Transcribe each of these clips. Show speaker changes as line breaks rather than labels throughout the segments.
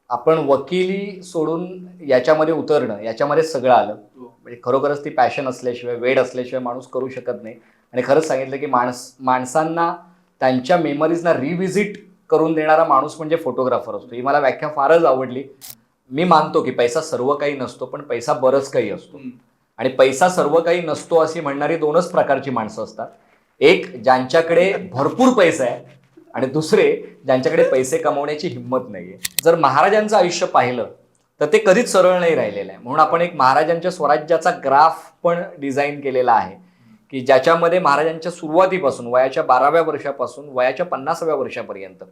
आपण वकिली सोडून याच्यामध्ये उतरणं, याच्यामध्ये सगळं आलं. म्हणजे खरोखरच ती पॅशन असल्याशिवाय, वेड असल्याशिवाय माणूस करू शकत नाही. आणि खरंच सांगितलं की माणसांना त्यांच्या मेमरीजना रिव्हिजिट करून देणारा माणूस म्हणजे फोटोग्राफर असतो. ही मला व्याख्या फारच आवडली. मी मानतो की पैसा सर्व काही नसतो, पण पैसा बरंच काही असतो. आणि पैसा सर्व काही नसतो अशी म्हणणारी दोनच प्रकारची माणसं असतात. एक ज्यांच्याकडे भरपूर पैसा आहे आणि दुसरे ज्यांच्याकडे पैसे कमवण्याची हिंमत नाहीये. जर महाराजांचं आयुष्य पाहिलं तर ते कधीच सरळ नाही राहिलेलं आहे. म्हणून आपण एक महाराजांच्या स्वराज्याचा ग्राफ पण डिझाईन केलेला आहे की ज्याच्यामध्ये महाराजांच्या सुरुवातीपासून वयाच्या 12व्या वर्षापासून वयाच्या 50व्या वर्षापर्यंत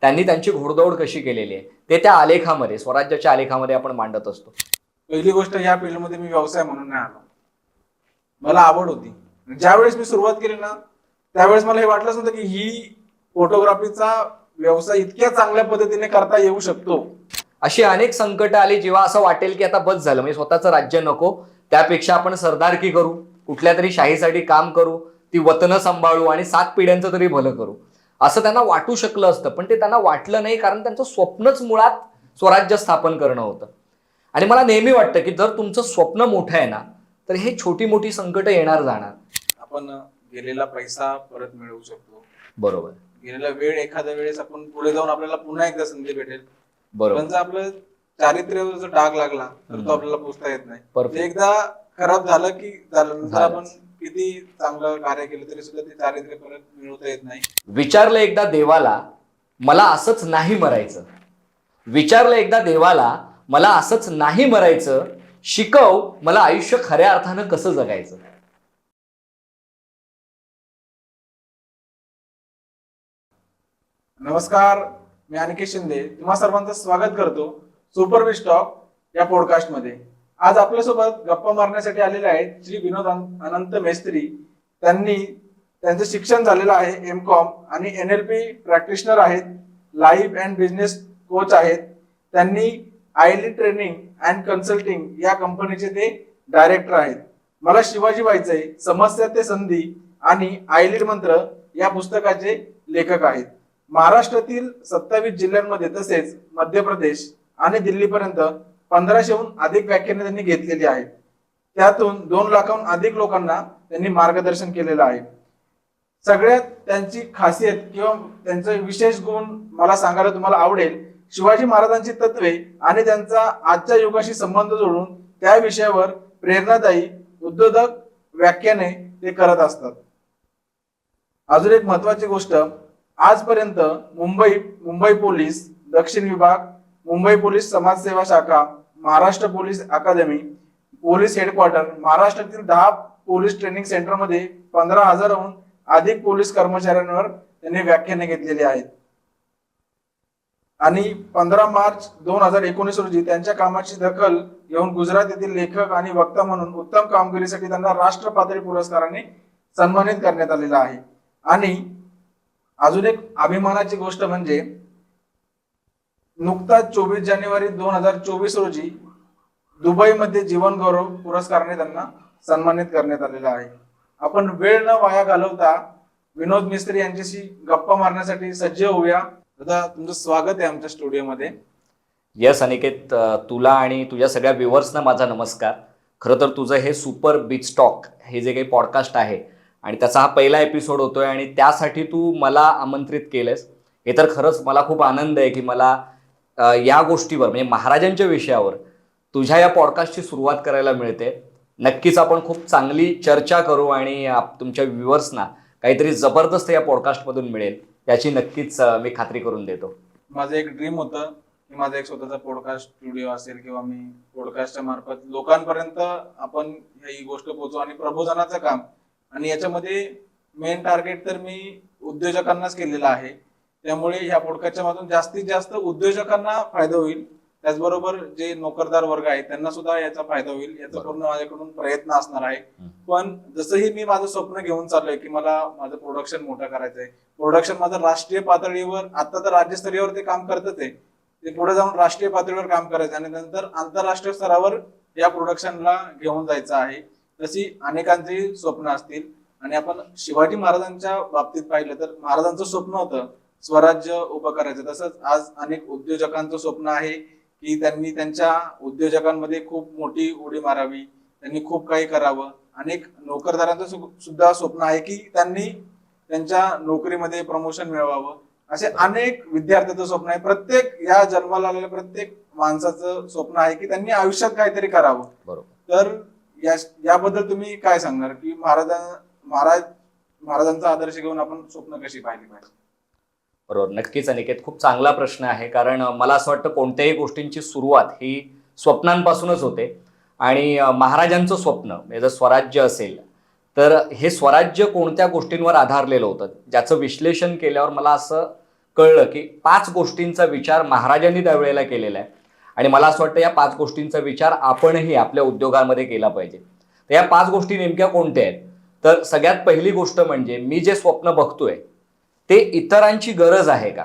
त्यांनी त्यांची घोडदौड कशी केलेली आहे ते त्या आलेखामध्ये, स्वराज्याच्या आलेखामध्ये आपण मांडत असतो.
पहिली गोष्ट, या फील्डमध्ये मी व्यवसाय म्हणून नाही आलो. मला आवड होती. ज्यावेळेस मी सुरुवात केली ना, त्यावेळेस मला हे वाटलंच नव्हतं की ही फोटोग्राफीचा व्यवसाय इतक्या चांगल्या पद्धतीने करता येऊ शकतो.
अशी अनेक संकट आली जेव्हा असं वाटेल की आता बस झालं, म्हणजे स्वतःचं राज्य नको, त्यापेक्षा आपण सरदारकी करू, कुठल्या तरी शाहीसाठी काम करू, ती वतनं सांभाळू आणि 7 पिढ्यांचं तरी भलं करू, असं त्यांना वाटू शकलं असतं. पण ते त्यांना वाटलं नाही, कारण त्यांचं स्वप्नच मुळात स्वराज्य स्थापन करणं होतं. आणि मला नेहमी वाटतं की जर तुमचं स्वप्न मोठं आहे ना, तर हे छोटी मोठी संकट येणार जाणार.
आपण गेलेला पैसा परत मिळवू शकतो.
बरोबर.
गेलेला वेळ एखाद्या वेळेस आपण पुढे जाऊन आपल्याला पुन्हा एकदा संधी भेटेल.
बरोबर.
पण जर आपलं चारित्र्यावर जर डाग लागला तर तो आपल्याला पुसता येत नाही. एकदा खराब झालं की झालं, नंतर आपण किती चांगलं कार्य केलं तरी सुद्धा ते चारित्र्य परत मिळवता येत नाही.
विचारलं एकदा देवाला, मला असंच नाही मरायचं. विचारलं एकदा देवाला, मला असंच नाही मरायचं. शिकव मला आयुष्य खऱ्या अर्थानं कसं जगायचं.
नमस्कार, मी अनिकेत शिंदे तुम्हा सर्वांचं स्वागत करतो सुपर विश टॉक या पॉडकास्ट मध्ये. आज आपल्यासोबत गप्पा मारण्यासाठी आलेले आहेत श्री विनोद अनंत मेस्त्री. त्यांचं शिक्षण झालेलं आहे एमकॉम आणि NLP प्रॅक्टिशनर आहेत, लाईफ अँड बिझनेस कोच आहेत. त्यांनी आयली ट्रेनिंग अँड कन्सल्टिंग या कंपनीचे ते डायरेक्टर आहेत. मला शिवाजी व्हायचंय, समस्या ते संधी आणि आयलीड मंत्र या पुस्तकाचे लेखक आहेत. महाराष्ट्रातील 27 जिल्ह्यांमध्ये तसेच मध्य प्रदेश आणि दिल्लीपर्यंत 1500हून अधिक व्याख्याने त्यांनी घेतलेली आहेत. त्यातून 2 लाखाहून अधिक लोकांना त्यांनी मार्गदर्शन केलेलं आहे. सगळ्यात त्यांची खासियत किंवा त्यांचं विशेष गुण मला सांगायला तुम्हाला आवडेल. शिवाजी महाराजांची तत्वे आणि त्यांचा आजच्या युगाशी संबंध जोडून त्या विषयावर प्रेरणादायी उद्बोधक व्याख्याने ते करत असतात. अजून एक महत्वाची गोष्ट, आजपर्यंत मुंबई पोलीस दक्षिण विभाग, मुंबई पोलीस समाजसेवा शाखा, महाराष्ट्र पोलीस अकादमी, पोलीस हेडक्वार्टर, महाराष्ट्रातील 10 पोलीस ट्रेनिंग सेंटर मध्ये 15,000हून अधिक पोलीस कर्मचाऱ्यांवर त्यांनी व्याख्याने घेतलेली आहेत. आणि 15 मार्च 2019 रोजी त्यांच्या कामाची दखल घेऊन गुजरात येथील लेखक आणि वक्ता म्हणून उत्तम कामगिरीसाठी त्यांना राष्ट्र पातळी पुरस्काराने सन्मानित करण्यात आलेला आहे. आणि अजून एक अभिमानाची गोष्ट म्हणजे नुकताच 24 जानेवारी 2024 रोजी दुबईमध्ये जीवन गौरव पुरस्काराने त्यांना सन्मानित करण्यात आलेला आहे. आपण वेळ न वाया घालवता विनोद मिस्त्री यांच्याशी गप्पा मारण्यासाठी सज्ज होऊया. दादा, तुमचं स्वागत आहे आमच्या स्टुडिओमध्ये.
यस अनिकेत, तुला आणि तुझ्या सगळ्या व्ह्युअर्सना माझा नमस्कार. खरं तर तुझं हे सुपर बिच टॉक हे जे काही पॉडकास्ट आहे आणि त्याचा हा पहिला एपिसोड होतोय आणि त्यासाठी तू मला आमंत्रित केलंस, हे तर खरंच मला खूप आनंद आहे की मला या गोष्टीवर म्हणजे महाराजांच्या विषयावर तुझ्या या पॉडकास्टची सुरुवात करायला मिळते. नक्कीच आपण खूप चांगली चर्चा करू आणि तुमच्या व्ह्युअर्सना काहीतरी जबरदस्त या पॉडकास्टमधून मिळेल याची नक्कीच मी खात्री करून देतो.
माझं एक ड्रीम होतं की माझा एक स्वतःचा पॉडकास्ट स्टुडिओ असेल किंवा मी पॉडकास्टच्या मार्फत लोकांपर्यंत आपण ही गोष्ट पोहोचू आणि प्रबोधनाचं काम. आणि याच्यामध्ये मेन टार्गेट तर मी उद्योजकांनाच केलेलं आहे. त्यामुळे ह्या पॉडकास्टच्या मधून जास्तीत जास्त उद्योजकांना फायदा होईल, त्याचबरोबर जे नोकरदार वर्ग आहे त्यांना सुद्धा याचा फायदा होईल, याचा पूर्ण माझ्याकडून प्रयत्न असणार आहे. पण जसंही मी माझं स्वप्न घेऊन चाललोय की मला माझं प्रोडक्शन मोठं करायचंय, प्रोडक्शन माझं राष्ट्रीय पातळीवर, आता तर राज्यस्तरीयवर ते काम करतच आहे, ते पुढे जाऊन राष्ट्रीय पातळीवर काम करायचं आणि नंतर आंतरराष्ट्रीय स्तरावर या प्रोडक्शनला घेऊन जायचं आहे. तशी अनेकांची स्वप्न असतील. आणि आपण शिवाजी महाराजांच्या बाबतीत पाहिलं तर महाराजांचं स्वप्न होतं स्वराज्य उभं करायचं. तसंच आज अनेक उद्योजकांचं स्वप्न आहे की त्यांनी त्यांच्या उद्योजकांमध्ये खूप मोठी उडी मारावी, त्यांनी खूप काही करावं. अनेक नोकरदारांचं सुद्धा स्वप्न आहे की त्यांनी त्यांच्या नोकरीमध्ये प्रमोशन मिळवावं. असे अनेक विद्यार्थ्यांचं स्वप्न आहे. प्रत्येक या जन्माला आलेल्या प्रत्येक माणसाचं स्वप्न आहे की त्यांनी आयुष्यात काहीतरी करावं.
बरोबर.
तर याबद्दल तुम्ही काय सांगणार की महाराजांचा आदर्श घेऊन आपण स्वप्न कशी पाहिली पाहिजे?
बरोबर, नक्कीच अनिकेत, खूप चांगला प्रश्न आहे. कारण मला असं वाटतं कोणत्याही गोष्टींची सुरुवात ही स्वप्नांपासूनच होते. आणि महाराजांचं स्वप्न म्हणजे जर स्वराज्य असेल तर हे स्वराज्य कोणत्या गोष्टींवर आधारलेलं होतं, ज्याचं विश्लेषण केल्यावर मला असं कळलं की 5 गोष्टींचा विचार महाराजांनी त्यावेळेला केलेला आहे. आणि मला असं वाटतं या 5 गोष्टींचा विचार आपणही आपल्या उद्योगांमध्ये केला पाहिजे. तर या 5 गोष्टी नेमक्या कोणत्या आहेत? तर सगळ्यात पहिली गोष्ट म्हणजे मी जे स्वप्न बघतोय ते इतरांची गरज आहे का?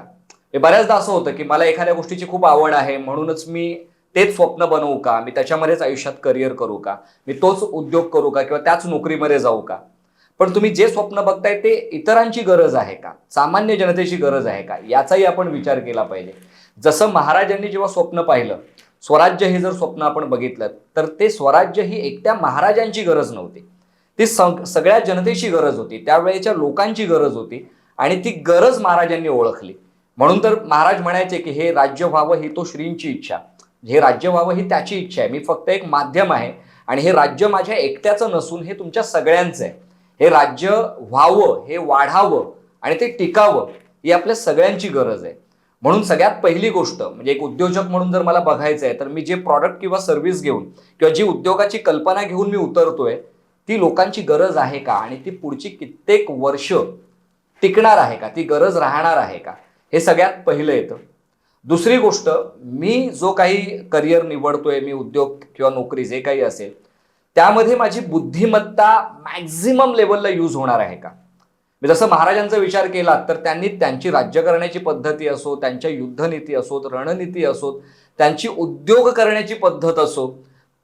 हे बऱ्याचदा असं होतं की मला एखाद्या गोष्टीची खूप आवड आहे म्हणूनच मी तेच स्वप्न बनवू का, मी त्याच्यामध्येच आयुष्यात करिअर करू का, मी तोच उद्योग करू का किंवा त्याच नोकरीमध्ये जाऊ का? पण तुम्ही जे स्वप्न बघताय ते इतरांची गरज आहे का, सामान्य जनतेची गरज आहे का, याचाही आपण विचार केला पाहिजे. जसं महाराजांनी जेव्हा स्वप्न पाहिलं, स्वराज्य हे जर स्वप्न आपण बघितलं तर ते स्वराज्य ही एकट्या महाराजांची गरज नव्हती, ती सगळ्या जनतेची गरज होती, त्यावेळेच्या लोकांची गरज होती. आणि ती गरज महाराजांनी ओळखली. म्हणून तर महाराज म्हणायचे की हे राज्य व्हावं ही तो श्रींची इच्छा, हे राज्य व्हावं ही त्याची इच्छा आहे, मी फक्त एक माध्यम आहे. आणि हे राज्य माझ्या एकट्याचं नसून हे तुमच्या सगळ्यांचं आहे. हे राज्य व्हावं, हे वाढावं आणि ते टिकावं ही आपल्या सगळ्यांची गरज आहे. म्हणून सगळ्यात पहिली गोष्ट म्हणजे एक उद्योजक म्हणून जर मला बघायचं आहे तर मी जे प्रॉडक्ट किंवा सर्व्हिस घेऊन किंवा जी उद्योगाची कल्पना घेऊन मी उतरतोय ती लोकांची गरज आहे का, आणि ती पुढची कित्येक वर्ष टिकणार आहे का, ती गरज राहणार आहे का, हे सगळ्यात पहिलं येतं. दुसरी गोष्ट, मी जो काही करिअर निवडतोय, मी उद्योग किंवा नोकरी जे काही असेल त्यामध्ये माझी बुद्धिमत्ता मॅक्झिमम लेवलला यूज होणार आहे का? मी जसं महाराजांचा विचार केला तर त्यांनी त्यांची राज्य करण्याची पद्धती असो, त्यांच्या युद्धनीती असोत, रणनीती असोत, त्यांची उद्योग करण्याची पद्धत असो,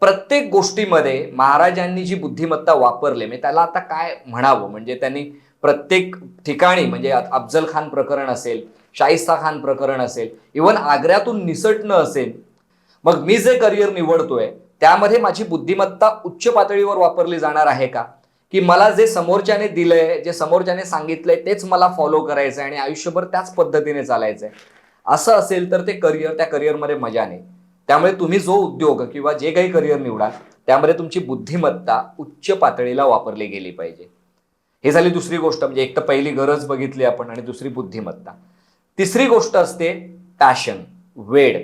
प्रत्येक गोष्टीमध्ये महाराजांनी जी बुद्धिमत्ता वापरली, मी त्याला आता काय म्हणावं, म्हणजे त्यांनी प्रत्येक ठिकाणी म्हणजे अफजल खान प्रकरण असेल, शाहिस्ता खान प्रकरण असेल, इव्हन आग्र्यातून निसटणं असेल, मग मी जे करिअर निवडतोय त्यामध्ये माझी बुद्धिमत्ता उच्च पातळीवर वापरली जाणार आहे का, की मला जे समोरच्याने दिलंय, जे समोरच्याने सांगितलंय तेच मला फॉलो करायचंय आणि आयुष्यभर त्याच पद्धतीने चालायचंय? असं असेल तर ते करिअर, त्या करिअरमध्ये मजा नाही. त्यामुळे तुम्ही जो उद्योग किंवा जे काही करिअर निवडा त्यामध्ये तुमची बुद्धिमत्ता उच्च पातळीला वापरली गेली पाहिजे. हे झाली दुसरी गोष्ट, म्हणजे एक तर पहिली गरज बघितली आपण आणि दुसरी बुद्धिमत्ता. तिसरी गोष्ट असते पॅशन, वेड.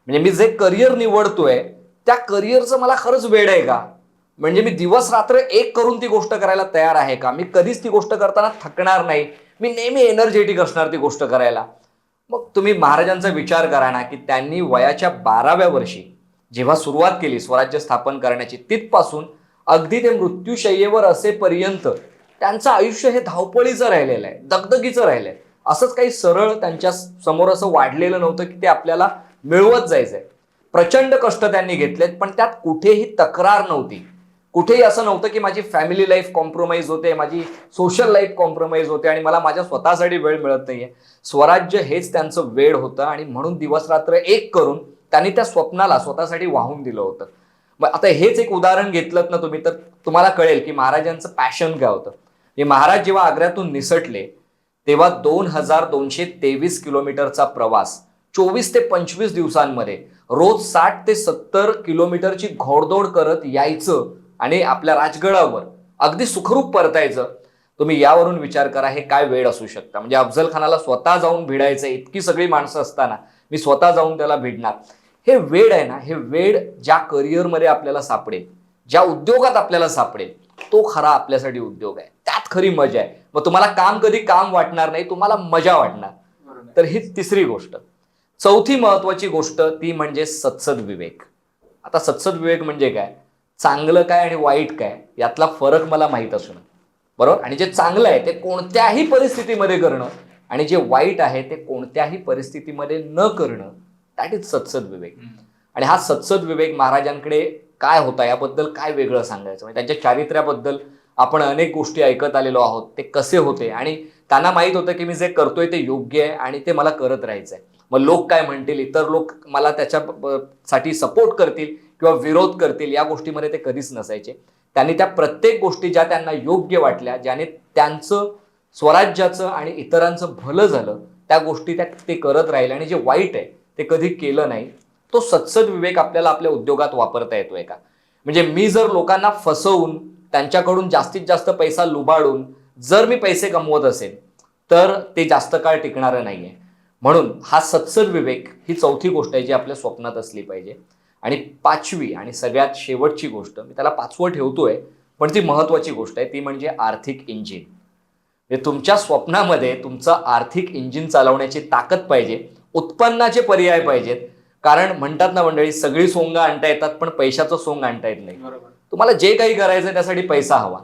म्हणजे मी जे करिअर निवडतोय त्या करिअरचं मला खरंच वेड आहे का, म्हणजे मी दिवस रात्र एक करून ती गोष्ट करायला तयार आहे का, मी कधीच ती गोष्ट करताना थकणार नाही, मी नेहमी एनर्जेटिक असणार ती गोष्ट करायला. मग तुम्ही महाराजांचा विचार करा ना की त्यांनी वयाच्या 12व्या वर्षी जेव्हा सुरुवात केली स्वराज्य स्थापन करण्याची, तिथपासून अगदी ते मृत्यूशय्येवर असेपर्यंत त्यांचं आयुष्य हे धावपळीचं राहिलेलं आहे, दगदगीचं राहिलंय. असंच काही सरळ त्यांच्या समोर असं वाढलेलं नव्हतं की ते आपल्याला मिळवत जायचंय. प्रचंड कष्ट त्यांनी घेतलेत, पण त्यात कुठेही तक्रार नव्हती, कुठेही असं नव्हतं की माझी फॅमिली लाईफ कॉम्प्रोमाइज होते, माझी सोशल लाईफ कॉम्प्रोमाइज होते आणि मला माझ्या स्वतःसाठी वेळ मिळत नाहीये. स्वराज्य हेच त्यांचं वेळ होतं आणि म्हणून दिवस रात्र एक करून त्यांनी त्या स्वप्नाला स्वतःसाठी वाहून दिलं होतं. मग आता हेच एक उदाहरण घेतलं ना तुम्ही तर तुम्हाला कळेल की महाराजांचं पॅशन काय होतं. हे महाराज जेव्हा आग्र्यातून निसटले तेव्हा 2223 किलोमीटरचा प्रवास 24 ते 25 दिवसांमध्ये रोज 60 ते 70 किलोमीटरची घोडदौड करत यायचं आणि आपल्या राजगडावर अगदी सुखरूप परतायचं. तुम्ही यावरून विचार करा हे काय वेळ असू शकतं. म्हणजे अफजल खानाला स्वतः जाऊन भिडायचं, इतकी सगळी माणसं असताना मी स्वतः जाऊन त्याला भिडणार. हे वेळ आहे ना, हे वेळ ज्या करिअरमध्ये आपल्याला सापडेल, ज्या उद्योगात आपल्याला सापडेल, तो खरा आपल्यासाठी उद्योग आहे, त्यात खरी मजा आहे. मग तुम्हाला काम कधी काम वाटणार नाही, तुम्हाला मजा वाटणार. तर ही तिसरी गोष्ट. चौथी महत्वाची गोष्ट ती म्हणजे सत्सद विवेक. आता सत्सद विवेक म्हणजे काय, चांगलं काय आणि वाईट काय यातला फरक मला माहीत असणं, बरोबर. आणि जे चांगलं आहे ते कोणत्याही परिस्थितीमध्ये करणं आणि जे वाईट आहे ते कोणत्याही परिस्थितीमध्ये न करणं, दॅट इज सत्सद विवेक. आणि हा सत्सद विवेक महाराजांकडे काय होता याबद्दल काय वेगळं सांगायचं, म्हणजे त्यांच्या चारित्र्याबद्दल आपण अनेक गोष्टी ऐकत आलेलो आहोत, ते कसे होते आणि त्यांना माहित होतं की मी जे करतोय ते योग्य आहे आणि ते मला करत राहायचंय. मग लोक काय म्हणतील, इतर लोक मला साठी सपोर्ट करतील किंवा विरोध करतील, या गोष्टीमध्ये ते कधीच नसायचे. त्यांनी त्या प्रत्येक गोष्टी ज्या त्यांना योग्य वाटल्या, ज्याने त्यांचं स्वराज्याचं आणि इतरांचं भलं झालं, त्या गोष्टी ते करत राहिले आणि जे वाईट आहे ते कधी केलं नाही. तो सत्सद विवेक आपल्याला आपल्या उद्योगात वापरता येतोय का? म्हणजे मी जर लोकांना फसवून त्यांच्याकडून जास्तीत जास्त पैसा लुबाडून जर मी पैसे कमवत असेल तर ते जास्त काळ टिकणारं नाहीये. म्हणून हा सत्सद विवेक ही चौथी गोष्ट आहे जी आपल्या स्वप्नात असली पाहिजे. आणि पाचवी आणि सगळ्यात शेवटची गोष्ट, मी त्याला पाचवं ठेवतोय पण ती महत्वाची गोष्ट आहे, ती म्हणजे आर्थिक इंजिन. तुमच्या स्वप्नामध्ये तुमचं आर्थिक इंजिन चालवण्याची ताकद पाहिजे, उत्पन्नाचे पर्याय पाहिजेत. कारण म्हणतात ना मंडळी, सगळी सोंग आणता येतात पण पैशाचं सोंग आणता येत नाही. तुम्हाला जे काही करायचं त्यासाठी पैसा हवा.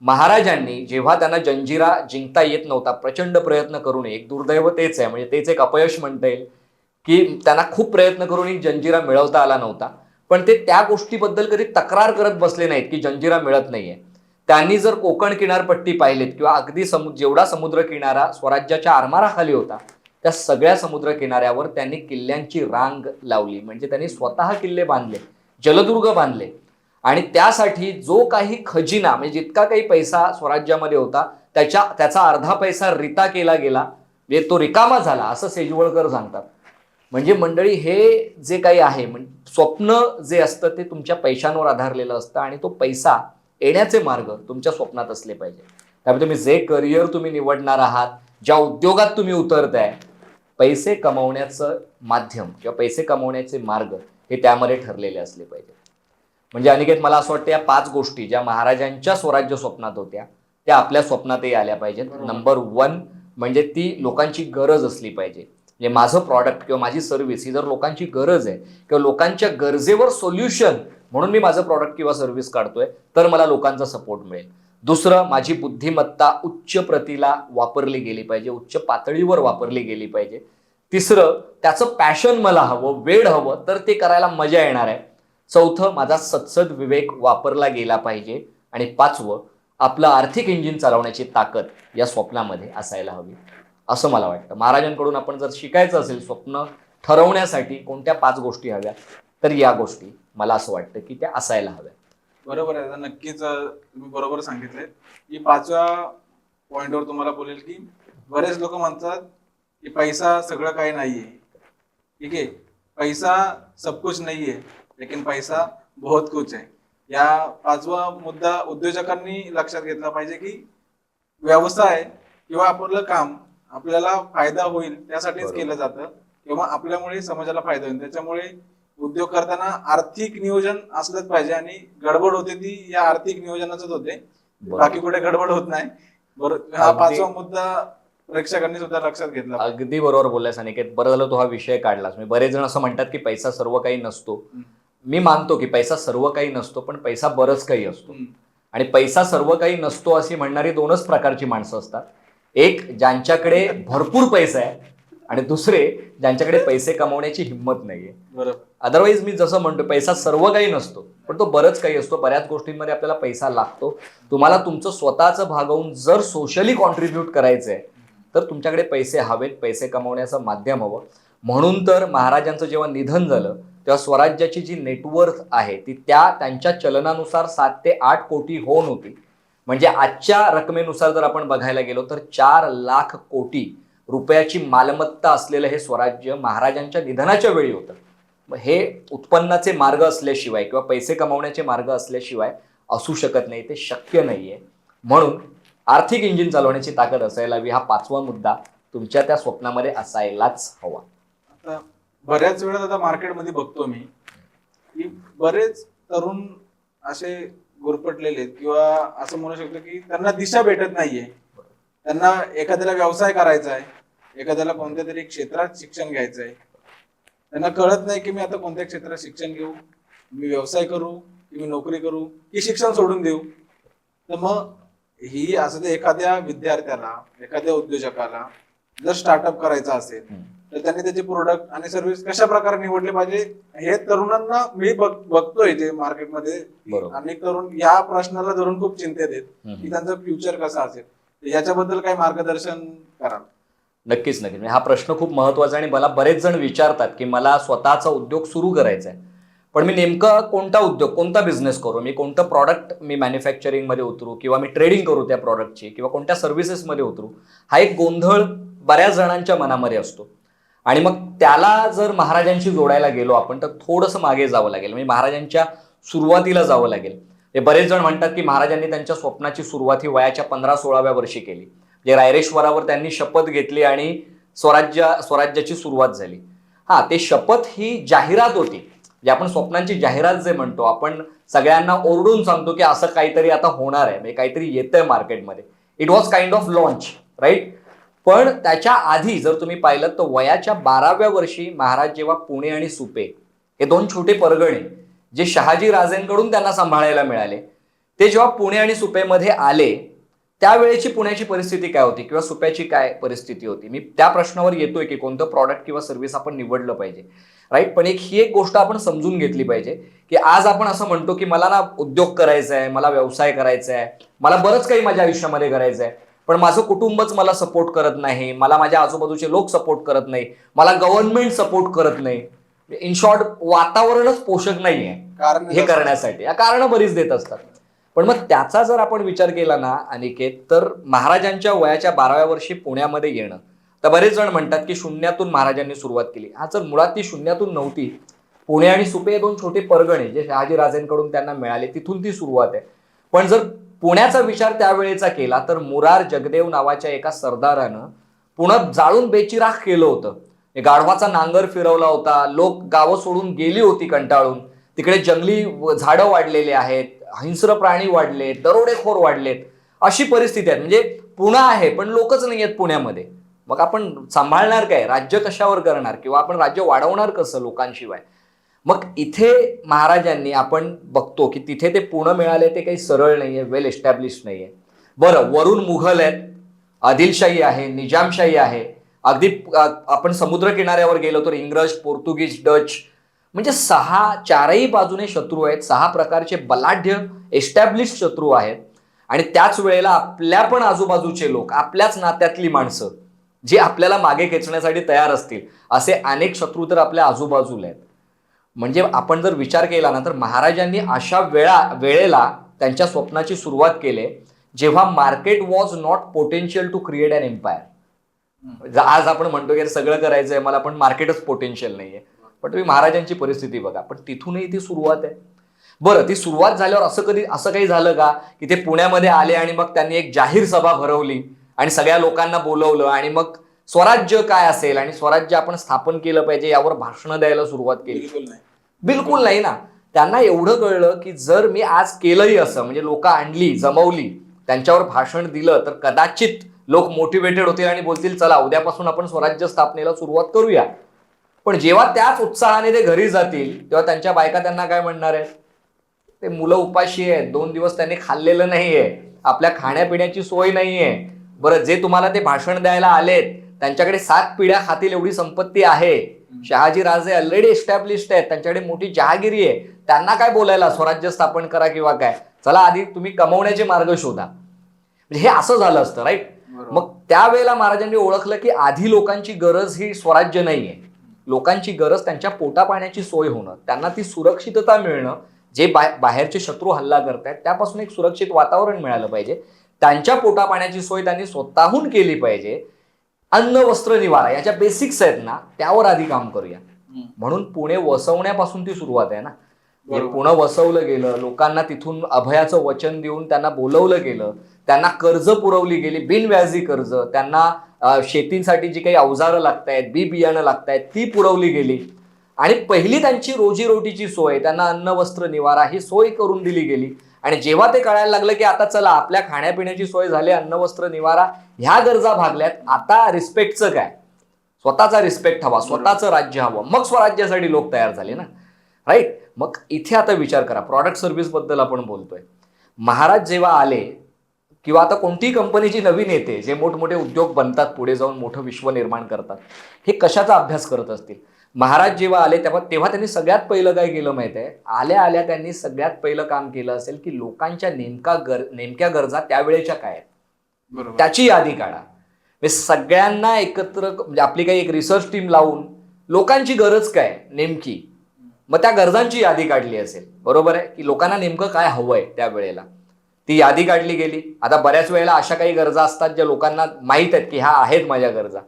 महाराजांनी जेव्हा त्यांना जंजिरा जिंकता येत नव्हता, प्रचंड प्रयत्न करून, एक दुर्दैव तेच आहे, म्हणजे तेच एक अपयश म्हणता येईल की त्यांना खूप प्रयत्न करून जंजिरा मिळवता आला नव्हता, पण ते त्या गोष्टीबद्दल कधी तक्रार करत बसले नाहीत की जंजिरा मिळत नाहीये. त्यांनी जर कोकण किनारपट्टी पाहिलीत किंवा अगदी जेवढा समुद्र किनारा स्वराज्याच्या आरमाराखाली होता त्या सगळ्या समुद्र किनाऱ्यावर त्यांनी किल्ल्यांची रांग लावली. म्हणजे त्यांनी स्वतः किल्ले बांधले, जलदुर्ग बांधले. आणि त्यासाठी जो काही खजिना, म्हणजे जितका काही पैसा स्वराज्यामध्ये होता त्याचा अर्धा पैसा रिता केला गेला, म्हणजे तो रिकामा झाला, असं सेजवळकर सांगतात. म्हणजे मंडळी, हे जे काही आहे, स्वप्न जे असतं ते तुमच्या पैशांवर आधारलेलं असतं आणि तो पैसा येण्याचे मार्ग तुमच्या स्वप्नात असले पाहिजे. त्यामुळे तुम्ही जे करिअर तुम्ही निवडणार आहात, ज्या उद्योगात तुम्ही उतरताय, पैसे कमवण्याचं माध्यम किंवा पैसे कमवण्याचे मार्ग हे त्यामध्ये ठरलेले असले पाहिजे. म्हणजे अनिकेत, मला असं वाटतं या 5 गोष्टी ज्या महाराजांच्या स्वराज्य स्वप्नात होत्या त्या आपल्या स्वप्नातही आल्या पाहिजेत. नंबर 1 म्हणजे ती लोकांची गरज असली पाहिजे. म्हणजे माझं प्रॉडक्ट किंवा माझी सर्व्हिस ही जर लोकांची गरज आहे किंवा लोकांच्या गरजेवर सोल्युशन म्हणून मी माझं प्रॉडक्ट किंवा सर्व्हिस काढतोय, तर मला लोकांचा सपोर्ट मिळेल. दुसरं, माझी बुद्धिमत्ता उच्च प्रतीला वापरली गेली पाहिजे, उच्च पातळीवर वापरली गेली पाहिजे. तिसरं, त्याचं पॅशन मला हवं, वेळ हवं, तर ते करायला मजा येणार आहे. चौथं, माझा सत्सद विवेक वापरला गेला पाहिजे. आणि 5वं, आपलं आर्थिक इंजिन चालवण्याची ताकद या स्वप्नामध्ये असायला हवी, असं मला वाटतं. महाराजांकडून आपण जर शिकायचं असेल स्वप्न ठरवण्यासाठी कोणत्या 5 गोष्टी हव्या, तर या गोष्टी मला असं वाटतं की त्या असायला हव्या.
बरोबर आहे, नक्कीच तुम्ही बरोबर सांगितले. की 5व्या पॉइंटवर तुम्हाला बोलेल की बरेच लोक म्हणतात की पैसा सगळं काही नाहीये. ठीक आहे, पैसा सब कुछ नहीं है, लेकिन पैसा बहुत कुछ है. या 5वा मुद्दा उद्योजकांनी लक्षात घेतला पाहिजे की व्यवसाय किंवा आपलं काम आपल्याला फायदा होईल त्यासाठीच केलं जातं किंवा आपल्यामुळे समाजाला फायदा होईल. त्याच्यामुळे उद्योग करताना आर्थिक नियोजन असलंच पाहिजे आणि गडबड होते ती या आर्थिक नियोजनाच होते, बाकी कुठे गडबड होत नाही. बरोबर, हा 5वा मुद्दा प्रेक्षकांनी सुद्धा लक्षात घेतला.
अगदी बरोबर बोललास अनिकेत. बरं झालं तो हा विषय काढलास. बरेच जण असं म्हणतात की पैसा सर्व काही नसतो. मी मानतो की पैसा सर्व काही नसतो, पण पैसा बरंच काही असतो. आणि पैसा सर्व काही नसतो अशी म्हणणारी 2च प्रकारची माणसं असतात. एक, ज्यांच्याकडे भरपूर पैसा आहे, आणि दुसरे, ज्यांच्याकडे पैसे कमवण्याची हिंमत नाहीये.
बरोबर.
अदरवाईज मी जसं म्हणतो, पैसा सर्व काही नसतो, पण तो बरंच काही असतो. बऱ्याच गोष्टींमध्ये आपल्याला पैसा लागतो. तुम्हाला तुमचं स्वतःचं भागवून जर सोशली कॉन्ट्रीब्यूट करायचंय तर तुमच्याकडे पैसे हवेत, पैसे कमवण्याचं माध्यम हवं. म्हणून तर महाराजांचं जेव्हा निधन झालं तेव्हा स्वराज्याची जी नेटवर्थ आहे ती त्यांच्या चलनानुसार 7 ते 8 कोटी होऊन होती. म्हणजे आजच्या रकमेनुसार जर आपण बघायला गेलो तर 4 लाख कोटी रुपयाची मालमत्ता असलेलं हे स्वराज्य महाराजांच्या निधनाच्या वेळी होतं. हे उत्पन्नाचे मार्ग असल्याशिवाय किंवा पैसे कमवण्याचे मार्ग असल्याशिवाय असू शकत नाही, ते शक्य नाहीये. म्हणून आर्थिक इंजिन चालवण्याची ताकद असायला हवी, हा 5वा मुद्दा तुमच्या त्या स्वप्नामध्ये असायलाच हवा.
आता बऱ्याच वेळा आता मार्केटमध्ये बघतो मी की बरेच तरुण असे गुरफटलेले आहेत किंवा असं म्हणू शकतो की त्यांना दिशा भेटत नाहीये. त्यांना एखाद्याला व्यवसाय करायचा आहे, एखाद्याला कोणत्या तरी क्षेत्रात शिक्षण घ्यायचं आहे. त्यांना कळत नाही की मी आता कोणत्या क्षेत्रात शिक्षण घेऊ, मी व्यवसाय करू की मी नोकरी करू की शिक्षण सोडून देऊ. तर मग ही असं ते एखाद्या विद्यार्थ्याला, एखाद्या उद्योजकाला जर स्टार्टअप करायचा असेल तर त्यांनी त्याचे प्रोडक्ट आणि सर्व्हिस कशा प्रकारे निवडले पाहिजे, हे तरुणांना मी बघतोय जे मार्केटमध्ये. अनेक तरुण या प्रश्नाला धरून खूप चिंतेत आहेत की त्यांचं फ्युचर कसं असेल. याच्याबद्दल काही मार्गदर्शन करा.
नक्कीच नक्कीच. म्हणजे हा प्रश्न खूप महत्वाचा आहे आणि मला बरेच जण विचारतात की मला स्वतःचा उद्योग सुरू करायचा आहे, पण मी नेमका कोणता उद्योग, कोणता बिझनेस करू, मी कोणतं प्रॉडक्ट मी मॅन्युफॅक्चरिंगमध्ये उतरू किंवा मी ट्रेडिंग करू त्या प्रॉडक्टची किंवा कोणत्या सर्व्हिसेसमध्ये उतरू, हा एक गोंधळ बऱ्याच जणांच्या मनामध्ये असतो. आणि मग त्याला जर महाराजांशी जोडायला गेलो आपण तर थोडंसं मागे जावं लागेल, म्हणजे महाराजांच्या सुरुवातीला जावं लागेल. हे बरेच जण म्हणतात की महाराजांनी त्यांच्या स्वप्नाची सुरुवात ही वयाच्या 15-16व्या वर्षी केली. म्हणजे रायरेश्वरावर त्यांनी शपथ घेतली आणि स्वराज्याची सुरुवात झाली. हा, ते शपथ ही जाहिरात होती, जे आपण स्वप्नांची जाहिरात जे म्हणतो, आपण सगळ्यांना ओरडून सांगतो की असं काहीतरी आता होणार आहे, म्हणजे काहीतरी येतंय मार्केटमध्ये. It was kind of launch, right. पण त्याच्या आधी जर तुम्ही पाहिलं तर वयाच्या 12व्या वर्षी महाराज जेव्हा पुणे आणि सुपे हे दोन छोटे परगणे जे शहाजी राजेंकडून त्यांना सांभाळायला मिळाले, ते जेव्हा पुणे आणि सुपेमध्ये आले त्यावेळेची पुण्याची परिस्थिती काय होती किंवा सुप्याची काय परिस्थिती होती, मी त्या प्रश्नावर येतोय की कोणतं प्रॉडक्ट किंवा सर्व्हिस आपण निवडलं पाहिजे, राईट. पण ही एक गोष्ट आपण समजून घेतली पाहिजे की आज आपण असं म्हणतो की मला ना उद्योग करायचा आहे, मला व्यवसाय करायचा आहे, मला बरंच काही माझ्या आयुष्यामध्ये करायचं आहे, पण माझं कुटुंबच मला सपोर्ट करत नाही, मला माझ्या आजूबाजूचे लोक सपोर्ट करत नाही, मला गव्हर्नमेंट सपोर्ट करत नाही. इन शॉर्ट वातावरणच पोषक नाहीये हे करण्यासाठी. या कारणं बरीच देत असतात. पण मग त्याचा जर आपण विचार केला ना अनिकेत, तर महाराजांच्या वयाच्या 12व्या वर्षी पुण्यामध्ये येणं, तर बरेच जण म्हणतात की शून्यातून महाराजांनी सुरुवात केली. हा, तर मुळात ती शून्यातून नव्हती. पुणे आणि सुपे हे दोन छोटे परगणे जे शहाजी राजेंकडून त्यांना मिळाले, तिथून ती सुरुवात आहे. पण जर पुण्याचा विचार त्यावेळेचा केला तर मुरार जगदेव नावाच्या एका सरदारानं पुण्यात जाळून बेचिराख केलं होतं. गाढवाचा नांगर फिरवला होता, लोक गावं सोडून गेली होती कंटाळून. तिकडे जंगली झाडं वाढलेले आहेत, हिंस्र प्राणी वाढलेत, दरोडेखोर वाढलेत, अशी परिस्थिती आहे. म्हणजे पुणे आहे पण लोकच नाही आहेत पुण्यामध्ये. मग आपण सांभाळणार काय, राज्य कशावर करणार किंवा आपण राज्य वाढवणार कसं लोकांशिवाय. मग इथे महाराजांनी आपण बघतो की तिथे ते पुणे मिळाले ते काही सरळ नाहीये, वेल एस्टॅब्लिश नाहीये. बरं, वरून मुघल आहेत, आदिलशाही आहे, निजामशाही आहे, अगदी आपण समुद्र किनाऱ्यावर गेलो तर इंग्रज, पोर्तुगीज, डच, म्हणजे चारही बाजूने शत्रू आहेत. 6 प्रकारचे बलाढ्य एस्टॅब्लिश शत्रू आहेत. आणि त्याच वेळेला आपल्या पण आजूबाजूचे लोक, आपल्याच नात्यातली माणसं जी आपल्याला मागे खेचण्यासाठी तयार असतील, असे अनेक शत्रू तर आपल्या आजूबाजूला आहेत. म्हणजे आपण जर विचार केला ना तर महाराजांनी अशा वेळेला त्यांच्या स्वप्नाची सुरुवात केली जेव्हा market was not potential to create an empire. आज आपण म्हणतो की सगळं करायचंय मला पण मार्केटच पोटेन्शियल नाहीये. पण तुम्ही महाराजांची परिस्थिती बघा, पण तिथूनही ती सुरुवात आहे. बरं, ती सुरुवात झाल्यावर असं काही झालं का की ते पुण्यामध्ये आले आणि मग त्यांनी एक जाहीर सभा भरवली आणि सगळ्या लोकांना बोलवलं आणि मग स्वराज्य काय असेल आणि स्वराज्य आपण स्थापन केलं पाहिजे यावर भाषणं द्यायला सुरुवात केली? बिलकुल नाही ना. त्यांना एवढं कळलं की जर मी आज केलंही असं, म्हणजे लोक आणली, जमवली, त्यांच्यावर भाषण दिलं तर कदाचित लोक मोटिवेटेड होतील आणि बोलतील चला उद्यापासून आपण स्वराज्य स्थापनेला सुरुवात करूया. पण जेव्हा त्याच उत्साहाने ते घरी जातील तेव्हा त्यांच्या बायका त्यांना काय म्हणणार आहेत, ते मुलं उपाशी आहेत, 2 दिवस त्यांनी खाल्लेलं नाहीये, आपल्या खाण्यापिण्याची सोय नाहीये. बरं, जे तुम्हाला ते भाषण द्यायला आलेत त्यांच्याकडे 7 पिढ्या खातील एवढी संपत्ती आहे. शहाजी राजे ऑलरेडी एस्टॅब्लिश्ड आहेत, त्यांच्याकडे मोठी जहागिरी आहे, त्यांना काय बोलायला स्वराज्य स्थापन करा किंवा काय. चला आधी तुम्ही कमवण्याचे मार्ग शोधा. म्हणजे हे असं झालं असतं, राईट. मग त्यावेळेला महाराजांनी ओळखलं की आधी लोकांची गरज ही स्वराज्य नाहीये, लोकांची गरज त्यांच्या पोटा पाण्याची सोय होणं, त्यांना ती सुरक्षितता मिळणं, जे बाहेरचे शत्रू हल्ला करतायत त्यापासून एक सुरक्षित वातावरण मिळालं पाहिजे, त्यांच्या पोटा पाण्याची सोय त्यांनी स्वतःहून केली पाहिजे. अन्न, वस्त्र, निवारा याच्या बेसिक्स आहेत ना, त्यावर आधी काम करूया. म्हणून पुणे वसवण्यापासून ती सुरुवात आहे ना. पुणे वसवलं गेलं, लोकांना तिथून अभयाचं वचन देऊन त्यांना बोलवलं गेलं, त्यांना कर्ज पुरवली गेली, बिनव्याजी कर्ज, त्यांना शेतीसाठी जी काही अवजारं लागतायत, बी बियाणं लागतायत ती पुरवली गेली आणि पहिली त्यांची रोजीरोटीची सोय, त्यांना अन्न, वस्त्र, निवारा ही सोय करून दिली गेली. आणि जेव्हा ते कळायला लागलं की आता चला आपल्या खाण्यापिण्याची सोय झाली, अन्न, वस्त्र, निवारा ह्या गरजा भागल्यात, आता रिस्पेक्टचं काय, स्वतःचा रिस्पेक्ट हवा, स्वतःचं राज्य हवं, मग स्वराज्यासाठी लोक तयार झाले ना, राईट. मग इथे आता विचार करा, प्रॉडक्ट सर्व्हिस बद्दल आपण बोलतोय. महाराज जेव्हा आले किंवा आता कोणतीही कंपनीची नवीन येते, जे मोठमोठे उद्योग बनतात, पुढे जाऊन मोठं विश्व निर्माण करतात, हे कशाचा अभ्यास करत असतील? महाराज जेव्हा आले तेव्हा त्यांनी सगळ्यात पहिलं काय केलं माहिती आहे? आल्या आल्या त्यांनी सगळ्यात पहिलं काम केलं असेल की लोकांच्या नेमक्या गरजा त्यावेळेच्या काय आहेत त्याची यादी काढा. म्हणजे सगळ्यांना एकत्र म्हणजे आपली काही एक रिसर्च टीम लावून लोकांची गरज काय नेमकी, मग त्या गरजांची यादी काढली असेल, बरोबर आहे, की लोकांना नेमकं काय हवंय त्या वेळेला ती यादी काढली गेली. आता बऱ्याच वेळेला अशा काही गरजा असतात ज्या लोकांना माहीत आहेत की ह्या आहेत माझ्या गरजा,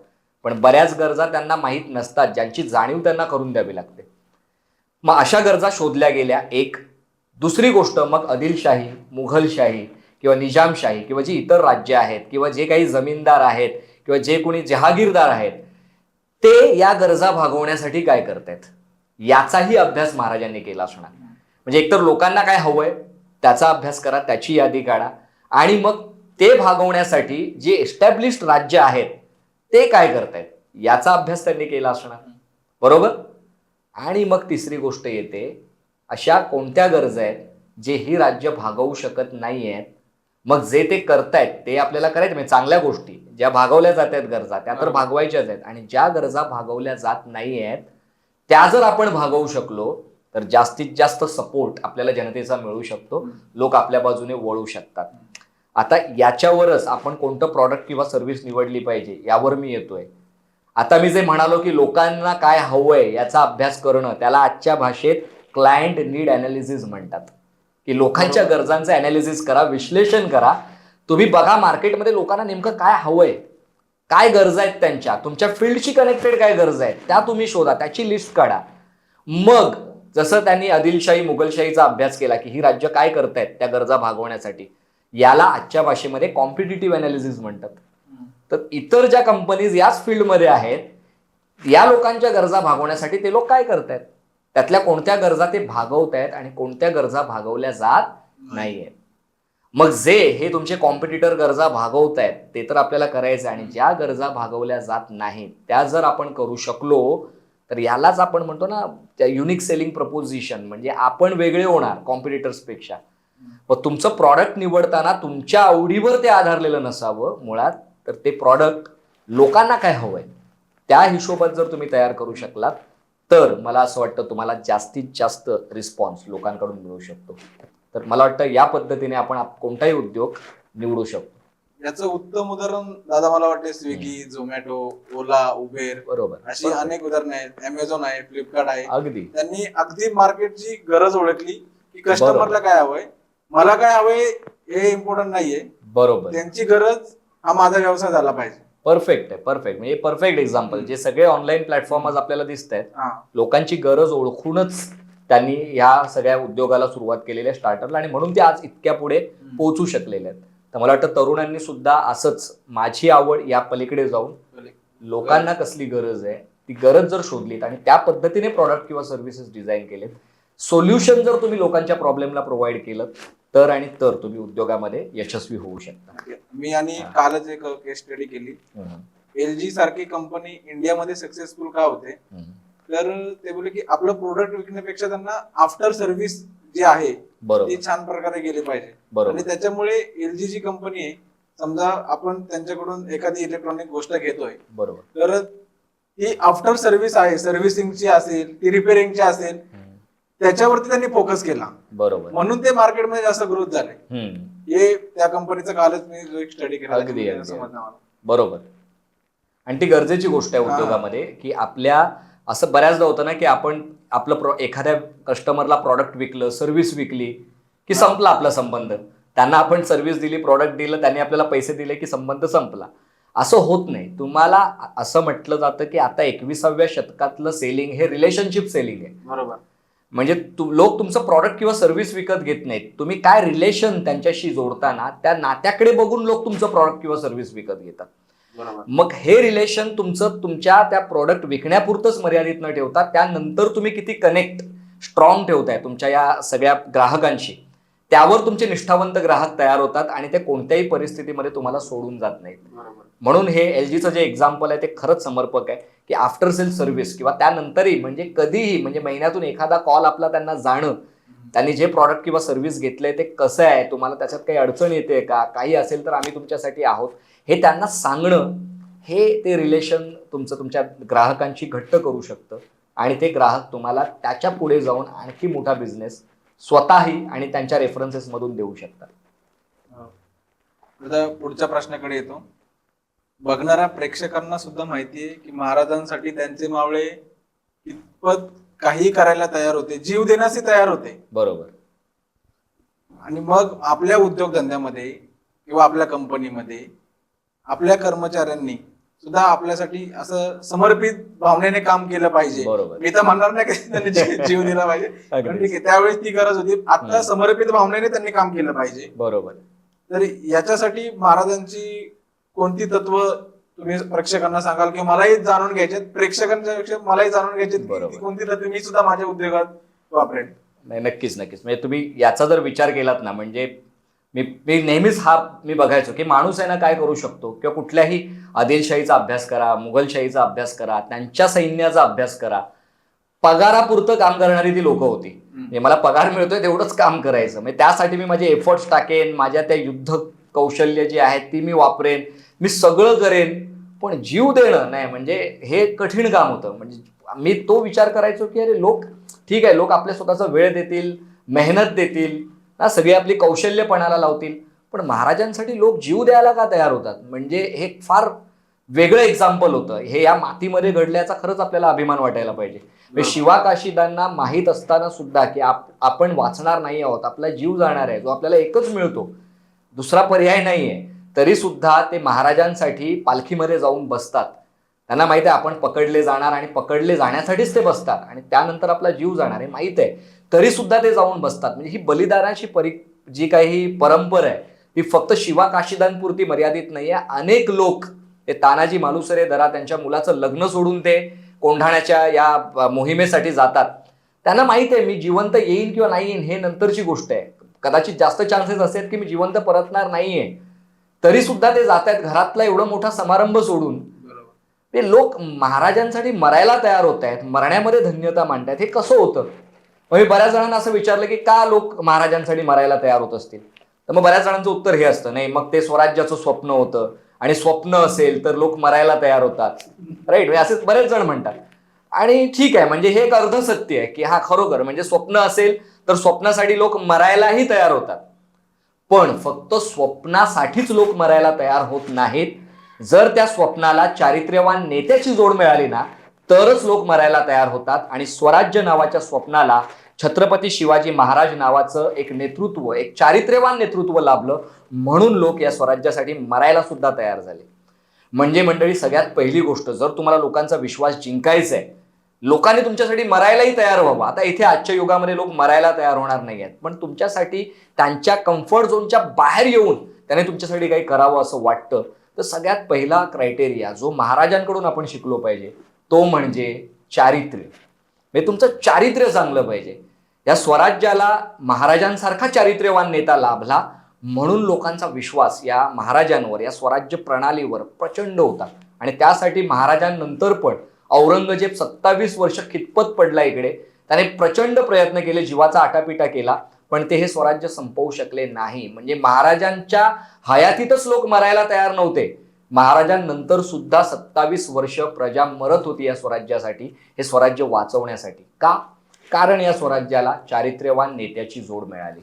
पण बऱ्याच गरजा त्यांना माहीत नसतात, ज्यांची जाणीव त्यांना करून द्यावी लागते. मग अशा गरजा शोधल्या गेल्या एक. दुसरी गोष्ट, मग आदिलशाही, मुघलशाही किंवा निजामशाही किंवा जी इतर राज्य आहेत किंवा जे काही जमीनदार आहेत किंवा जे कोणी जहागीरदार आहेत ते या गरजा भागवण्यासाठी काय करतायत याचाही अभ्यास महाराजांनी केला असणार. म्हणजे एकतर लोकांना काय हवंय त्याचा अभ्यास करा, त्याची यादी काढा, आणि मग ते भागवण्यासाठी जे एस्टॅब्लिश्ड राज्य आहेत ते काय करतायत याचा अभ्यास त्यांनी केला असणार, बरोबर. आणि मग तिसरी गोष्ट येते, अशा कोणत्या गरजा आहेत जे ही राज्य भागवू शकत नाही आहेत, मग जे ते करतायत ते आपल्याला करायचं. म्हणजे चांगल्या गोष्टी ज्या भागवल्या जात आहेत गरजा त्या तर भागवायच्याच आहेत, आणि ज्या गरजा भागवल्या जात नाही आहेत त्या जर आपण भागवू शकलो तर जास्तीत जास्त सपोर्ट आपल्याला जनतेचा मिळू शकतो, लोक आपल्या बाजूने वळू शकतात. आता याच्यावरच आपण कोणतं प्रॉडक्ट किंवा सर्व्हिस निवडली पाहिजे यावर मी येतोय. आता मी जे म्हणालो की लोकांना काय हवंय याचा अभ्यास करणं, त्याला आजच्या भाषेत क्लायंट नीड अनालिसिस म्हणतात, की लोकांच्या गरजांचं अनालिसिस करा, विश्लेषण करा. तुम्ही बघा मार्केटमध्ये लोकांना नेमकं काय हवंय, काय गरजा आहेत त्यांच्या, तुमच्या फील्डशी कनेक्टेड काय गरजा आहेत त्या तुम्ही शोधा, त्याची लिस्ट काढा. मग जसं त्यांनी आदिलशाही मुघलशाहीचा अभ्यास केला की ही राज्य काय करतायत त्या गरजा भागवण्यासाठी, याला आजच्या भाषेमध्ये कॉम्पिटिटिव्ह अनालिसिस म्हणतात. तर इतर ज्या कंपनीज याच फील्डमध्ये आहेत या लोकांच्या गरजा भागवण्यासाठी ते लोक काय करतायत, त्यातल्या कोणत्या गरजा ते भागवतायत आणि कोणत्या गरजा भागवल्या जात नाहीयेत. मग जे हे तुमचे कॉम्पिटिटर गरजा भागवतायत ते तर आपल्याला करायचं, आणि ज्या गरजा भागवल्या जात नाहीत त्या जर आपण करू शकलो तर यालाच आपण म्हणतो ना त्या युनिक सेलिंग प्रपोजिशन, म्हणजे आपण वेगळे होणार कॉम्पिटिटर्सपेक्षा. मग तुमचं प्रॉडक्ट निवडताना तुमच्या आवडीवर ते आधारलेलं नसावं मुळात, तर ते प्रॉडक्ट लोकांना काय हवंय त्या हिशोबात जर तुम्ही तयार करू शकलात तर मला असं वाटतं तुम्हाला जास्तीत जास्त रिस्पॉन्स लोकांकडून मिळू शकतो. तर मला वाटतं या पद्धतीने आपण कोणताही उद्योग निवडू शकतो.
याचं उत्तम उदाहरण दादा मला वाटते स्विगी, झोमॅटो, ओला, उबेर,
बरोबर,
अशी अनेक उदाहरणं आहेत. अमेझॉन आहे, फ्लिपकार्ट आहे.
अगदी
त्यांनी अगदी मार्केटची गरज ओळखली की कस्टमरला काय हवंय, मला काय हवंय हे इम्पॉर्टंट नाहीये,
बरोबर,
त्यांची गरज हा माझा व्यवसाय झाला पाहिजे.
परफेक्ट आहे, परफेक्ट. म्हणजे परफेक्ट एक्झाम्पल, जे सगळे ऑनलाईन प्लॅटफॉर्म आज आपल्याला दिसत आहेत लोकांची गरज ओळखूनच त्यांनी या सगळ्या उद्योगाला सुरुवात केलेली आहे, स्टार्टअपला, आणि म्हणून ते आज इतक्या पुढे पोहोचू शकलेले आहेत. तर मला वाटतं तरुणांनी सुद्धा असंच माझी आवड या पलीकडे जाऊन लोकांना कसली गरज आहे ती गरज जर शोधलीत आणि त्या पद्धतीने प्रॉडक्ट किंवा सर्व्हिसेस डिझाईन केलेत, सोल्युशन जर तुम्ही लोकांच्या प्रॉब्लेमला प्रोव्हाइड केलं तर आणि तर तुम्ही उद्योगामध्ये यशस्वी होऊ शकता.
मी आणि कालच एक केस स्टडी केली. LG सारखी कंपनी इंडियामध्ये सक्सेसफुल का होते, तर ते बोलले की आपलं प्रोडक्ट विकण्यापेक्षा त्यांना आफ्टर सर्व्हिस जी आहे ती छान प्रकारे गेली पाहिजे. आणि त्याच्यामुळे LG जी कंपनी आहे, समजा आपण त्यांच्याकडून एखादी इलेक्ट्रॉनिक गोष्ट घेतोय,
बरोबर,
तर ती आफ्टर सर्व्हिस आहे, सर्व्हिसिंगची असेल, ती रिपेअरिंगची असेल, त्याच्यावरती त्यांनी फोकस केला.
बरोबर,
म्हणून ते मार्केटमध्ये जास्त ग्रोथ झाले. हे त्या कंपनीचा कालच मी जो एक स्टडी केला.
अगदी बरोबर. आणि ती गरजेची गोष्ट आहे उद्योगामध्ये, की आपल्या असं बऱ्याचदा होतं ना की आपण आपलं एखाद्या कस्टमरला प्रॉडक्ट विकलं, सर्व्हिस विकली की संपला आपला संबंध. त्यांना आपण सर्व्हिस दिली, प्रॉडक्ट दिलं, त्यांनी आपल्याला पैसे दिले की संबंध संपला. असं होत नाही. तुम्हाला असं म्हटलं जातं की आता 21व्या शतकातलं सेलिंग हे रिलेशनशिप सेलिंग आहे.
बरोबर.
म्हणजे लोक तुमचं प्रॉडक्ट किंवा सर्व्हिस विकत घेत नाहीत, तुम्ही काय रिलेशन त्यांच्याशी जोडताना त्या नात्याकडे बघून लोक तुमचं प्रॉडक्ट किंवा सर्व्हिस विकत घेतात. मग हे रिलेशन तुमचं तुमच्या त्या प्रॉडक्ट विकण्यापुरतंच मर्यादित न ठेवता त्यानंतर तुम्ही किती कनेक्ट स्ट्रॉंग ठेवताय तुमच्या या सगळ्या ग्राहकांशी, त्यावर तुमचे निष्ठावंत ग्राहक तयार होतात आणि ते कोणत्याही परिस्थितीमध्ये तुम्हाला सोडून जात नाहीत. म्हणून हे LGचं जे एक्झाम्पल आहे ते खरंच समर्पक आहे की आफ्टर सेल सर्व्हिस किंवा त्यानंतरही म्हणजे कधीही, म्हणजे महिन्यातून एखादा कॉल आपला त्यांना जाणं, त्यांनी जे प्रॉडक्ट किंवा सर्व्हिस घेतलंय ते कसं आहे, तुम्हाला त्याच्यात काही अडचण येते का, काही असेल तर आम्ही तुमच्यासाठी आहोत, हे त्यांना सांगणं, हे ते रिलेशन तुमचं तुमच्या ग्राहकांशी घट्ट करू शकतं आणि ते ग्राहक तुम्हाला त्याच्या पुढे जाऊन आणखी मोठा बिझनेस स्वतःही आणि त्यांच्या रेफरन्सेस मधून देऊ शकतात.
आता पुढच्या प्रश्नाकडे येतो. बघणाऱ्या प्रेक्षकांना सुद्धा माहिती आहे की महाराजांसाठी त्यांचे मावळे कितपत काही करायला तयार होते, जीव देण्यास तयार होते.
बरोबर.
आणि मग आपल्या उद्योगधंद्यामध्ये किंवा आपल्या कंपनीमध्ये आपल्या कर्मचाऱ्यांनी सुद्धा आपल्यासाठी असं समर्पित भावनेने काम केलं पाहिजे.
बरोबर.
मी तर म्हणणार नाही की त्यांनी जीव दिला पाहिजे, पण ठीक आहे, त्यावेळेस ती गरज होती. आता समर्पित भावनेने त्यांनी काम केलं पाहिजे.
बरोबर.
तर याच्यासाठी महाराजांची कोणती तत्व तुम्ही प्रेक्षकांना सांगाल किंवा मलाही जाणून घ्यायचे, प्रेक्षकांच्या पेक्षा मलाही जाणून घ्यायचे, कोणती तत्व मी सुद्धा माझ्या उद्योगात वापरेन?
नाही, नक्कीच नक्कीच. म्हणजे तुम्ही याचा जर विचार केलात ना, म्हणजे मी नेहमीच मी बघायचो की माणूस आहे ना काय करू शकतो, किंवा कुठल्याही आदिलशाहीचा अभ्यास करा, मुघलशाहीचा अभ्यास करा, त्यांच्या सैन्याचा अभ्यास करा. पगारापुरतं काम करणारी ती लोक होती. म्हणजे मला पगार मिळतोय तेवढंच काम करायचं, म्हणजे त्यासाठी मी माझे एफर्ट्स टाकेन, माझ्या त्या युद्ध कौशल्य जी आहेत ती मी वापरेन, मी सगळं करेन, पण जीव देणं नाही, म्हणजे हे कठीण काम होतं. म्हणजे मी तो विचार करायचो की अरे लोक ठीक आहे, लोक आपल्या स्वतःचा वेळ देतील, मेहनत देतील ना, सगळी आपली कौशल्य पणाला लावतील, पण महाराजांसाठी लोक जीव द्यायला का तयार होतात? म्हणजे हे फार वेगळं एक्झाम्पल होतं. हे या मातीमध्ये घडल्याचा खरंच आपल्याला अभिमान वाटायला पाहिजे. शिवाकाशीदांना माहीत असताना सुद्धा की आपण वाचणार नाही आहोत, आपला जीव जाणार आहे, जो आपल्याला एकच मिळतो, दुसरा पर्याय नाहीये, तरी सुद्धा ते महाराजांसाठी पालखीमध्ये जाऊन बसतात. त्यांना माहित आहे आपण पकडले जाणार आणि पकडले जाण्यासाठीच ते बसतात आणि त्यानंतर आपला जीव जाणार आहे माहित आहे, तरी सुद्धा ते जाऊन बसतात. म्हणजे ही बलिदानाची जी काही परंपरा आहे ती फक्त शिवाकाशीदांपुरती मर्यादित नाहीये. अनेक लोक ते तानाजी मालुसरे दरा त्यांच्या मुलाचं लग्न सोडून ते कोंढाण्याच्या या मोहिमेसाठी जातात. त्यांना माहित आहे मी जिवंत येईन किंवा नाही येईन हे नंतरची गोष्ट आहे, कदाचित जास्त चान्सेस असेल की मी जिवंत परतणार नाहीये, तरी सुद्धा ते जात आहेत घरातला एवढा मोठा समारंभ सोडून. ते लोक महाराजांसाठी मरायला तयार होत आहेत, मरण्यामध्ये धन्यता मांडतायत. हे कसं होतं? मग मी बऱ्याच जणांना असं विचारलं की का लोक महाराजांसाठी मरायला तयार होत असतील, तर मग बऱ्याच जणांचं उत्तर हे असतं, नाही मग ते स्वराज्याचं स्वप्न होतं आणि स्वप्न असेल तर लोक मरायला तयार होतात, राईट. असे बरेच जण म्हणतात आणि ठीक आहे, म्हणजे हे एक अर्ध सत्य आहे की हा खरोखर म्हणजे स्वप्न असेल तर स्वप्नासाठी लोक मरायलाही तयार होतात, पण फक्त स्वप्नासाठीच लोक मरायला तयार होत नाहीत. जर त्या स्वप्नाला चारित्र्यवान नेत्याची जोड मिळाली ना तरच लोक मरायला तयार होतात. आणि स्वराज्य नावाच्या स्वप्नाला छत्रपती शिवाजी महाराज नावाचं एक नेतृत्व, एक चारित्र्यवान नेतृत्व लाभलं, म्हणून लोक या स्वराज्यासाठी मरायला सुद्धा तयार झाले. म्हणजे मंडळी, सगळ्यात पहिली गोष्ट, जर तुम्हाला लोकांचा विश्वास जिंकायचा आहे, लोकांनी तुमच्यासाठी मरायलाही तयार व्हावं. आता इथे आजच्या युगामध्ये लोक मरायला तयार होणार नाही आहेत, पण तुमच्यासाठी त्यांच्या कम्फर्ट झोनच्या बाहेर येऊन त्याने तुमच्यासाठी काही करावं असं वाटतं, तर सगळ्यात पहिला क्रायटेरिया जो महाराजांकडून आपण शिकलो पाहिजे तो म्हणजे चारित्र्य. म्हणजे तुमचं चारित्र्य चांगलं पाहिजे. या स्वराज्याला महाराजांसारखा चारित्र्यवान नेता लाभला म्हणून लोकांचा विश्वास या महाराजांवर, या स्वराज्य प्रणालीवर प्रचंड होता. आणि त्यासाठी महाराजांनंतर पण औरंगजेब 27 वर्ष खितपत पडला इकडे, त्याने प्रचंड प्रयत्न केले, जीवाचा आटापिटा केला, पण ते हे स्वराज्य संपवू शकले नाही. म्हणजे महाराजांच्या हयातीतच लोक मरायला तयार नव्हते, महाराजांनंतर सुद्धा 27 वर्ष प्रजा मरत होती या स्वराज्यासाठी, हे स्वराज्य वाचवण्यासाठी. का? कारण या स्वराज्याला चारित्र्यवान नेत्याची जोड मिळाली.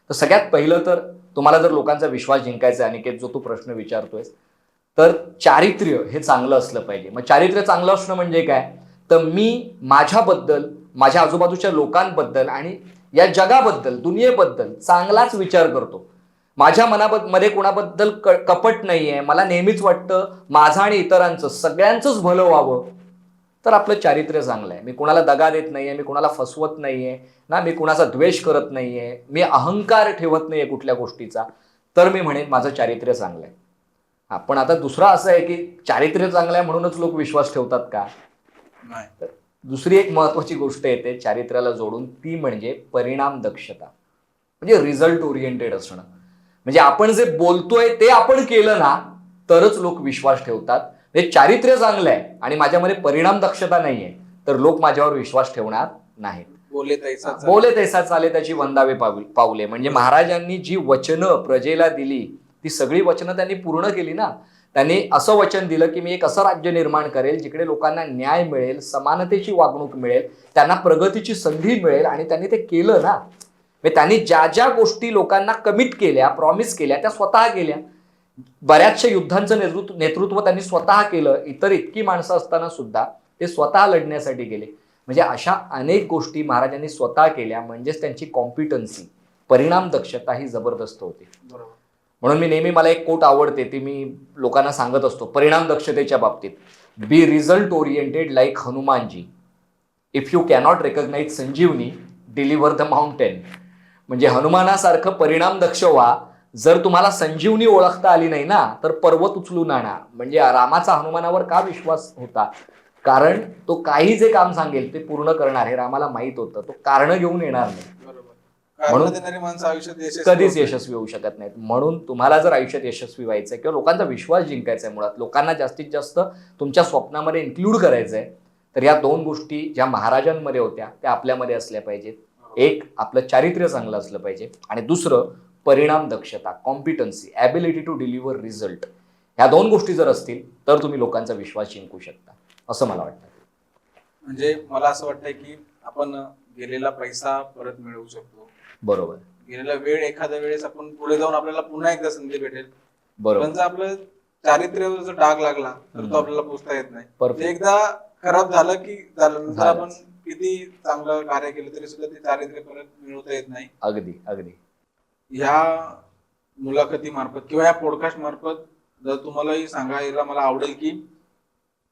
तर सगळ्यात पहिलं तर तुम्हाला जर लोकांचा विश्वास जिंकायचा आहे, अनिकेत, जो तू प्रश्न विचारतोयस, तर चारित्र्य हे चांगलं असलं पाहिजे. मग चारित्र्य चांगलं असणं म्हणजे काय? तर मी माझ्याबद्दल, माझ्या आजूबाजूच्या लोकांबद्दल आणि या जगाबद्दल, दुनियेबद्दल चांगलाच विचार करतो. माझ्या मनामध्ये कोणाबद्दल कपट नाहीये. मला नेहमीच वाटतं माझं आणि इतरांचं, सगळ्यांचंच भलं व्हावं. तर आपलं चारित्र्य चांगलं आहे. मी कुणाला दगा देत नाहीये, मी कुणाला फसवत नाहीये ना, मी कुणाचा द्वेष करत नाहीये, मी अहंकार ठेवत नाहीये कुठल्या गोष्टीचा, तर मी म्हणेन माझं चारित्र्य चांगलं आहे. पण आता दुसरं असं आहे की चारित्र्य चांगलं आहे म्हणूनच लोक विश्वास ठेवतात का? नाही. तर दुसरी एक महत्वाची गोष्ट येते चारित्र्याला जोडून, ती म्हणजे परिणाम दक्षता, म्हणजे रिझल्ट ओरिएंटेड असणं. म्हणजे आपण जे बोलतोय ते आपण केलं ना तरच लोक विश्वास ठेवतात. हे चारित्र्य चांगलं आहे आणि माझ्यामध्ये परिणाम दक्षता नाहीये तर लोक माझ्यावर विश्वास ठेवणार नाहीत. बोले तैसा चाले त्याची वंदावे पावले. म्हणजे महाराजांनी जी वचनं प्रजेला दिली ती सगळी वचनं त्यांनी पूर्ण केली ना. त्यांनी असं वचन दिलं की मी एक असं राज्य निर्माण करेल जिकडे लोकांना न्याय मिळेल, समानतेची वागणूक मिळेल, त्यांना प्रगतीची संधी मिळेल, आणि त्यांनी ते केलं ना. त्यांनी ज्या ज्या गोष्टी लोकांना कमिट केल्या, प्रॉमिस केल्या, त्या स्वतः केल्या. बऱ्याचशा युद्धांचं नेतृत्व त्यांनी स्वतः केलं. इतर इतकी माणसं असताना सुद्धा ते स्वतः लढण्यासाठी गेले. म्हणजे अशा अनेक गोष्टी महाराजांनी स्वतः केल्या. म्हणजेच त्यांची कॉम्पिटन्सी, परिणाम दक्षता ही जबरदस्त होती.
बरोबर.
म्हणून मी नेहमी, मला एक कोट आवडते, ती मी लोकांना सांगत असतो परिणाम दक्षतेच्या बाबतीत. Be result oriented like Hanumanji. If you cannot recognise Sanjeevani, deliver the mountain. म्हणजे हनुमानासारखं परिणाम दक्ष व्हा. जर तुम्हाला संजीवनी ओळखता आली नाही ना, तर पर्वत उचलून आणा. म्हणजे रामाचा हनुमानावर का विश्वास होता? कारण तो काही जे काम सांगेल ते पूर्ण करणार हे रामाला माहित होतं. तो कारण घेऊन येणार नाही.
म्हणून देणारी माणसं आयुष्यात यशस्वी
कधीच
होत नाही.
यशस्वी होऊ शकत नाहीत. म्हणून तुम्हाला जर आयुष्यात यशस्वी व्हायचंय किंवा लोकांचा विश्वास जिंकायचा आहे, मुळात लोकांना जास्तीत जास्त तुमच्या स्वप्नामध्ये इन्क्लूड करायचंय, तर या दोन गोष्टी ज्या महाराजांमध्ये होत्या त्या आपल्यामध्ये असल्या पाहिजेत. एक, आपलं चारित्र्य चांगलं असलं पाहिजे, आणि दुसरं परिणाम दक्षता, competency, ability to deliver result. ह्या दोन गोष्टी जर असतील तर तुम्ही लोकांचा विश्वास जिंकू शकता, असं मला वाटतं.
म्हणजे मला असं वाटतंय की आपण गेलेला पैसा परत मिळवू शकतो.
बरोबर.
गेलेला वेळ एखाद्या वेळेस आपण पुढे जाऊन आपल्याला पुन्हा एकदा संधी भेटेल.
बरोबर.
पण जर आपलं चारित्र्यावर जर डाग लागला तर तो आपल्याला पोचता येत नाही.
Perfect.
ते एकदा खराब झालं की नंतर
झालंच.
आपण किती चांगलं कार्य केलं तरी सुद्धा ते चारित्र्य परत मिळवता येत नाही.
अगदी अगदी.
ह्या मुलाखती मार्फत किंवा या पॉडकास्ट मार्फत जर तुम्हालाही सांगायला मला आवडेल की